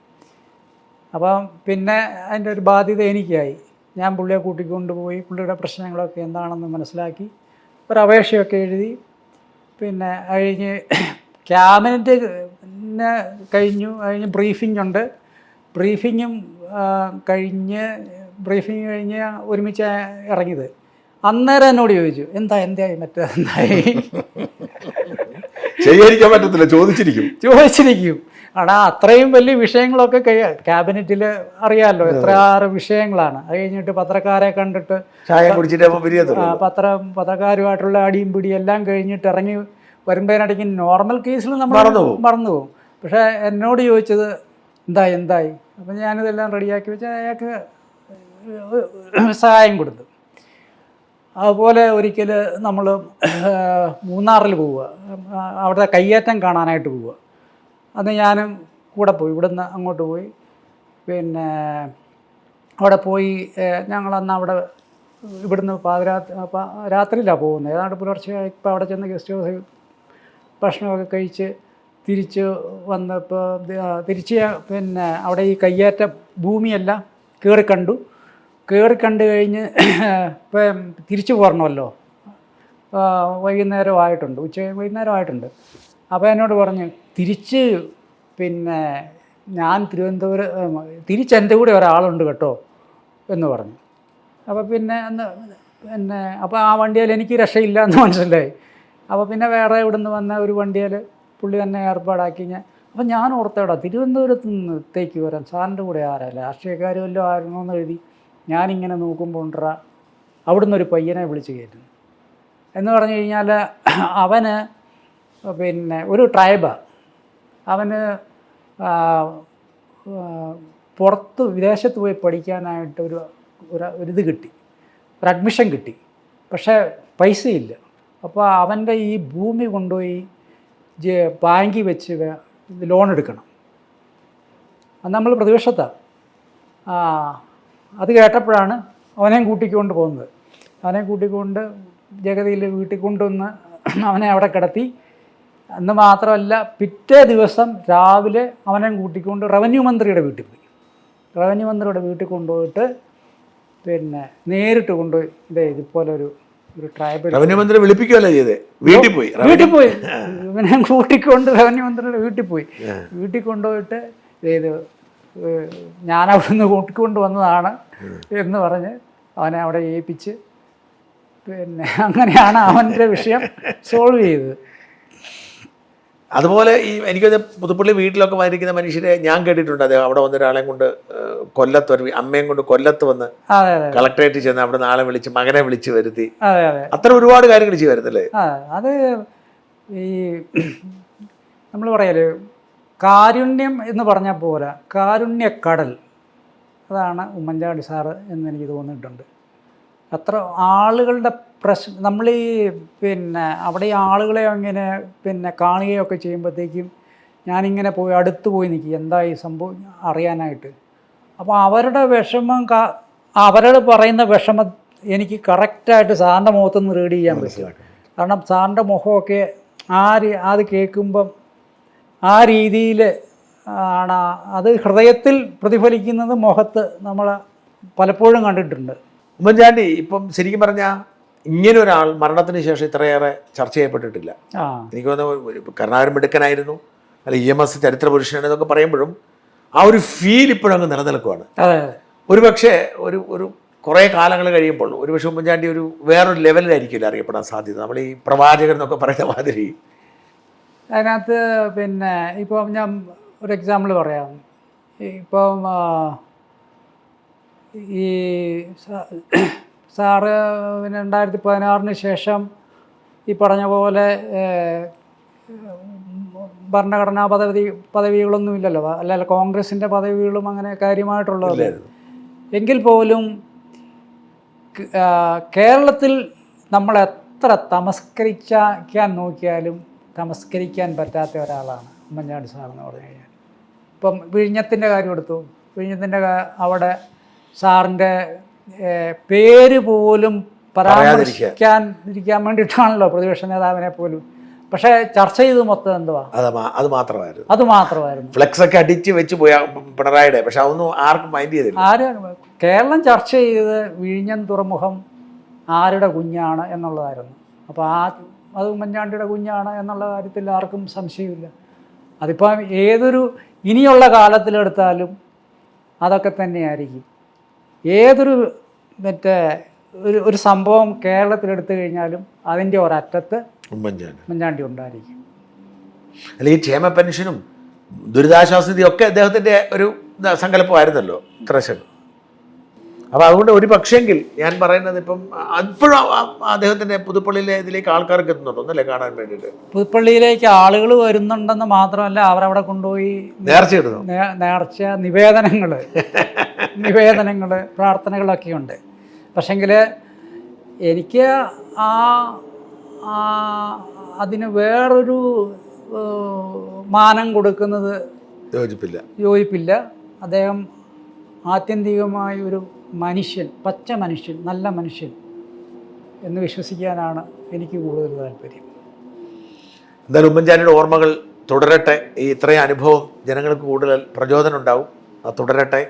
അപ്പം പിന്നെ അതിൻ്റെ ഒരു ബാധ്യത എനിക്കായി. ഞാൻ പുള്ളിയെ കൂട്ടിക്കൊണ്ടുപോയി പുള്ളിയുടെ പ്രശ്നങ്ങളൊക്കെ എന്താണെന്ന് മനസ്സിലാക്കി ഒരു അപേക്ഷയൊക്കെ എഴുതി. പിന്നെ കഴിഞ്ഞ് ക്യാബിനറ്റ് കഴിഞ്ഞു ബ്രീഫിംഗ് ഉണ്ട്. ബ്രീഫിങ് കഴിഞ്ഞ് ഒരുമിച്ച് ഇറങ്ങിയത്. അന്നേരം എന്നോട് ചോദിച്ചു, എന്തായി മറ്റേതെന്തായി? ശരിയായിരിക്കാൻ പറ്റത്തില്ല, ചോദിച്ചിരിക്കും. ആടാ അത്രയും വലിയ വിഷയങ്ങളൊക്കെ ക്യാബിനറ്റിൽ അറിയാമല്ലോ, എത്രയാറ് വിഷയങ്ങളാണ്. അത് കഴിഞ്ഞിട്ട് പത്രക്കാരെ കണ്ടിട്ട് ചായ കുടിച്ചിട്ട് പത്രക്കാരുമായിട്ടുള്ള അടിയും പിടിയും എല്ലാം കഴിഞ്ഞിട്ട് ഇറങ്ങി വരുമ്പോഴേക്കിടയ്ക്ക് നോർമൽ കേസിൽ നമ്മൾ മറന്നു പോകും. പക്ഷേ എന്നോട് ചോദിച്ചത് എന്തായി. അപ്പം ഞാനിതെല്ലാം റെഡിയാക്കി വെച്ച് അയാൾക്ക് സഹായം കൊടുത്തു. അതുപോലെ ഒരിക്കൽ നമ്മൾ മൂന്നാറിൽ പോവുക, അവിടെ കയ്യേറ്റം കാണാനായിട്ട് പോവുക. അന്ന് ഞാനും കൂടെ പോയി, ഇവിടുന്ന് അങ്ങോട്ട് പോയി. പിന്നെ അവിടെ പോയി ഞങ്ങളന്ന് അവിടെ ഇവിടുന്ന് രാത്രിയിലാണ് പോകുന്നത്. ഏതാണ്ട് പുലർച്ചെ ഇപ്പോൾ അവിടെ ചെന്ന് ഗസ്റ്റ് ഹൗസിൽ ഭക്ഷണമൊക്കെ കഴിച്ച് തിരിച്ച് വന്നപ്പോൾ പിന്നെ അവിടെ ഈ കയ്യേറ്റ ഭൂമിയെല്ലാം കയറിക്കണ്ട് കഴിഞ്ഞ് ഇപ്പം തിരിച്ചു പോരണമല്ലോ, വൈകുന്നേരമായിട്ടുണ്ട്, വൈകുന്നേരമായിട്ടുണ്ട്. അപ്പോൾ എന്നോട് പറഞ്ഞു, തിരിച്ച് പിന്നെ ഞാൻ തിരിച്ചെൻ്റെ കൂടെ ഒരാളുണ്ട് കേട്ടോ എന്ന് പറഞ്ഞു. അപ്പോൾ പിന്നെ അപ്പോൾ ആ വണ്ടിയിൽ എനിക്ക് രക്ഷയില്ല എന്ന് മനസ്സിലായി. അപ്പോൾ പിന്നെ വേറെ ഇവിടുന്ന് വന്ന ഒരു വണ്ടിയിൽ പുള്ളി തന്നെ ഏർപ്പാടാക്കി. അപ്പം ഞാൻ ഓർത്തേടാ, തിരുവനന്തപുരത്ത് നിന്നത്തേക്ക് വരാൻ സാറിൻ്റെ കൂടെ ആരല്ല, രാഷ്ട്രീയക്കാരും വല്ലതും ആയിരുന്നോന്ന് എഴുതി ഞാനിങ്ങനെ നോക്കുമ്പോൾ ഉണ്ടറാ അവിടുന്ന് ഒരു പയ്യനെ വിളിച്ച് കയറ്റുന്നു. എന്ന് പറഞ്ഞു കഴിഞ്ഞാൽ അവന് പിന്നെ ഒരു ട്രൈബാണ്. അവന് പുറത്ത് വിദേശത്ത് പോയി പഠിക്കാനായിട്ട് ഒരിത് കിട്ടി, ഒരു അഡ്മിഷൻ കിട്ടി. പക്ഷേ പൈസയില്ല. അപ്പോൾ അവൻ്റെ ഈ ഭൂമി കൊണ്ടുപോയി ബാങ്കിൽ വെച്ച് ലോൺ എടുക്കണം. അത് നമ്മൾ പ്രതിപക്ഷത്താണ്. അത് കേട്ടപ്പോഴാണ് അവനെയും കൂട്ടിക്കൊണ്ട് പോകുന്നത്. അവനെ കൂട്ടിക്കൊണ്ട് ജഗതിയിൽ വീട്ടിൽ കൊണ്ടുവന്ന് അവനെ അവിടെ കിടത്തി. അന്ന് മാത്രമല്ല, പിറ്റേ ദിവസം രാവിലെ അവനെ കൂട്ടിക്കൊണ്ട് റവന്യൂ മന്ത്രിയുടെ വീട്ടിൽ പോയി. റവന്യൂ മന്ത്രിയുടെ വീട്ടിൽ കൊണ്ടുപോയിട്ട് പിന്നെ നേരിട്ട് കൊണ്ടുപോയി ഇതുപോലെ ഒരു ട്രൈബൽ റവന്യൂ മന്ത്രി വിളിപ്പിക്കുകയല്ലേ ചെയ്തേ, വീട്ടിൽ പോയി ഇവനെ കൂട്ടിക്കൊണ്ട് റവന്യൂ മന്ത്രിയുടെ വീട്ടിൽ പോയി. വീട്ടിൽ കൊണ്ടുപോയിട്ട് ഇത് ഞാനവിടുന്ന് കൂട്ടിക്കൊണ്ട് വന്നതാണ് എന്ന് പറഞ്ഞ് അവനെ അവിടെ ഏൽപ്പിച്ച് പിന്നെ അങ്ങനെയാണ് അവൻ്റെ വിഷയം സോൾവ് ചെയ്തത്. അതുപോലെ ഈ എനിക്കത് പുതുപ്പള്ളി വീട്ടിലൊക്കെ വന്നിരിക്കുന്ന മനുഷ്യരെ ഞാൻ കേട്ടിട്ടുണ്ട്. അദ്ദേഹം അവിടെ വന്ന ഒരാളെയും കൊണ്ട് കൊല്ലത്ത് ഒരു അമ്മയും കൊണ്ട് കൊല്ലത്ത് വന്ന് കളക്ടറേറ്റ് ചെന്ന് അവിടെ നാളെ വിളിച്ച് മകനെ വിളിച്ച് വരുത്തി. അത്ര ഒരുപാട് കാര്യങ്ങൾ ചെയ്യുമായിരുന്നല്ലേ. അത് ഈ നമ്മൾ പറയല് കാരുണ്യം എന്ന് പറഞ്ഞാൽ പോരാ, കാരുണ്യക്കടൽ, അതാണ് ഉമ്മൻചാണ്ടി സാറ് എന്ന് എനിക്ക് തോന്നിയിട്ടുണ്ട്. അത്ര ആളുകളുടെ നമ്മൾ ഈ പിന്നെ അവിടെ ഈ ആളുകളെ അങ്ങനെ പിന്നെ കാണുകയൊക്കെ ചെയ്യുമ്പോഴത്തേക്കും ഞാനിങ്ങനെ പോയി അടുത്ത് പോയി നിൽക്കും എന്താ ഈ സംഭവം അറിയാനായിട്ട്. അപ്പോൾ അവരുടെ വിഷമം അവരോട് പറയുന്ന വിഷമം എനിക്ക് കറക്റ്റായിട്ട് സാറിൻ്റെ മുഖത്തുനിന്ന് റീഡ് ചെയ്യാൻ പറ്റും. കാരണം സാറിൻ്റെ മുഖമൊക്കെ അത് കേൾക്കുമ്പം ആ രീതിയിൽ ആണ് അത് ഹൃദയത്തിൽ പ്രതിഫലിക്കുന്നത് മുഖത്ത് നമ്മൾ പലപ്പോഴും കണ്ടിട്ടുണ്ട്. ഉമ്മൻചാണ്ടി ഇപ്പം ശരിക്കും പറഞ്ഞാൽ ഇങ്ങനെ ഒരാൾ മരണത്തിന് ശേഷം ഇത്രയേറെ ചർച്ച ചെയ്യപ്പെട്ടിട്ടില്ല. എനിക്ക് തോന്നുന്നു കരുണാകരൻ മിടുക്കനായിരുന്നു, അല്ല EMS ചരിത്ര പുരുഷനാണ് എന്നൊക്കെ പറയുമ്പോഴും ആ ഒരു ഫീൽ ഇപ്പോഴും അങ്ങ് നിലനിൽക്കുവാണ്. ഒരുപക്ഷെ ഒരു കുറേ കാലങ്ങൾ കഴിയുമ്പോൾ ഒരുപക്ഷെ ഉമ്മൻചാണ്ടി വേറൊരു ലെവലിലായിരിക്കില്ല അറിയപ്പെടാൻ സാധ്യത. നമ്മൾ ഈ പ്രവാചകൻ എന്നൊക്കെ പറയുന്ന മാതിരി അതിനകത്ത് പിന്നെ ഇപ്പം ഞാൻ ഒരു എക്സാമ്പിൾ പറയാം. ഇപ്പം ഈ സാറ് പിന്നെ 2016 ശേഷം ഈ പറഞ്ഞ പോലെ ഭരണഘടനാ പദവികളൊന്നും ഇല്ലല്ലോ, അല്ലല്ലോ കോൺഗ്രസിൻ്റെ പദവികളും അങ്ങനെ കാര്യമായിട്ടുള്ളത്. എങ്കിൽ പോലും കേരളത്തിൽ നമ്മൾ എത്ര തമസ്കരിക്കാൻ നോക്കിയാലും തമസ്കരിക്കാൻ പറ്റാത്ത ഒരാളാണ് ഉമ്മൻചാണ്ടി സാറെന്ന് പറഞ്ഞു കഴിഞ്ഞാൽ. ഇപ്പം വിഴിഞ്ഞത്തിൻ്റെ കാര്യം എടുത്തു. വിഴിഞ്ഞത്തിൻ്റെ അവിടെ സാറിൻ്റെ പേര് പോലും പരാമർശിക്കാൻ വേണ്ടിയിട്ടാണല്ലോ പ്രതിപക്ഷ നേതാവിനെ പോലും. പക്ഷേ ചർച്ച ചെയ്ത് മൊത്തം എന്തുവാ, അത് മാത്രമായിരുന്നു. ഫ്ലെക്സ് ഒക്കെ അടിച്ച് വെച്ച് പോയ പിണറായിയുടെ, പക്ഷെ അതൊന്നും ആർക്കും മൈൻഡ് ചെയ്തില്ല. കേരളം ചർച്ച ചെയ്ത് വിഴിഞ്ഞം തുറമുഖം ആരുടെ കുഞ്ഞാണ് എന്നുള്ളതായിരുന്നു. അപ്പോൾ അത് ഉമ്മൻചാണ്ടിയുടെ കുഞ്ഞാണ് എന്നുള്ള കാര്യത്തിൽ ആർക്കും സംശയമില്ല. അതിപ്പം ഇനിയുള്ള കാലത്തിലെടുത്താലും അതൊക്കെ തന്നെയായിരിക്കും. ഏതൊരു ഒരു സംഭവം കേരളത്തിലെടുത്തു കഴിഞ്ഞാലും അതിൻ്റെ ഒരറ്റത്ത് ഉമ്മൻചാണ്ടി ഉണ്ടായിരിക്കും. അല്ല, ഈ ക്ഷേമ പെൻഷനും ദുരിതാശ്വാസ നിധിയും ഒക്കെ അദ്ദേഹത്തിൻ്റെ ഒരു സങ്കല്പമായിരുന്നല്ലോ ഇത്രശം. അപ്പോൾ അതുകൊണ്ട് ഒരു പക്ഷെങ്കിൽ ഞാൻ പറയുന്നത് ഇപ്പം ഇപ്പോഴും അദ്ദേഹത്തിൻ്റെ പുതുപ്പള്ളിയിലെ ഇതിലേക്ക് ആൾക്കാർക്ക് എത്തുന്നുണ്ടോ എന്നല്ലേ കാണാൻ വേണ്ടിയിട്ട്. പുതുപ്പള്ളിയിലേക്ക് ആളുകൾ വരുന്നുണ്ടെന്ന് മാത്രമല്ല, അവരവിടെ കൊണ്ടുപോയി നേർച്ച നിവേദനങ്ങൾ പ്രാർത്ഥനകളൊക്കെ ഉണ്ട്. പക്ഷെങ്കിൽ എനിക്ക് അതിന് വേറൊരു മാനം കൊടുക്കുന്നത് യോജിപ്പില്ല. അദ്ദേഹം ആത്യന്തികമായ ഒരു മനുഷ്യൻ, പച്ച മനുഷ്യൻ, നല്ല മനുഷ്യൻ എന്ന് വിശ്വസിക്കാനാണ് എനിക്ക് കൂടുതൽ താല്പര്യം. എന്തായാലും ഉമ്മൻചാണ്ടിയുടെ ഓർമ്മകൾ തുടരട്ടെ. ഈ ഇത്രയും അനുഭവം ജനങ്ങൾക്ക് കൂടുതൽ പ്രചോദനം ഉണ്ടാവും. അത് തുടരട്ടെ.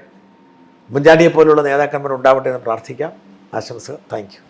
ഉമ്മൻചാണ്ടിയെ പോലുള്ള നേതാക്കന്മാർ ഉണ്ടാവട്ടെ എന്ന് പ്രാർത്ഥിക്കാം. ആശംസകൾ. Thank you.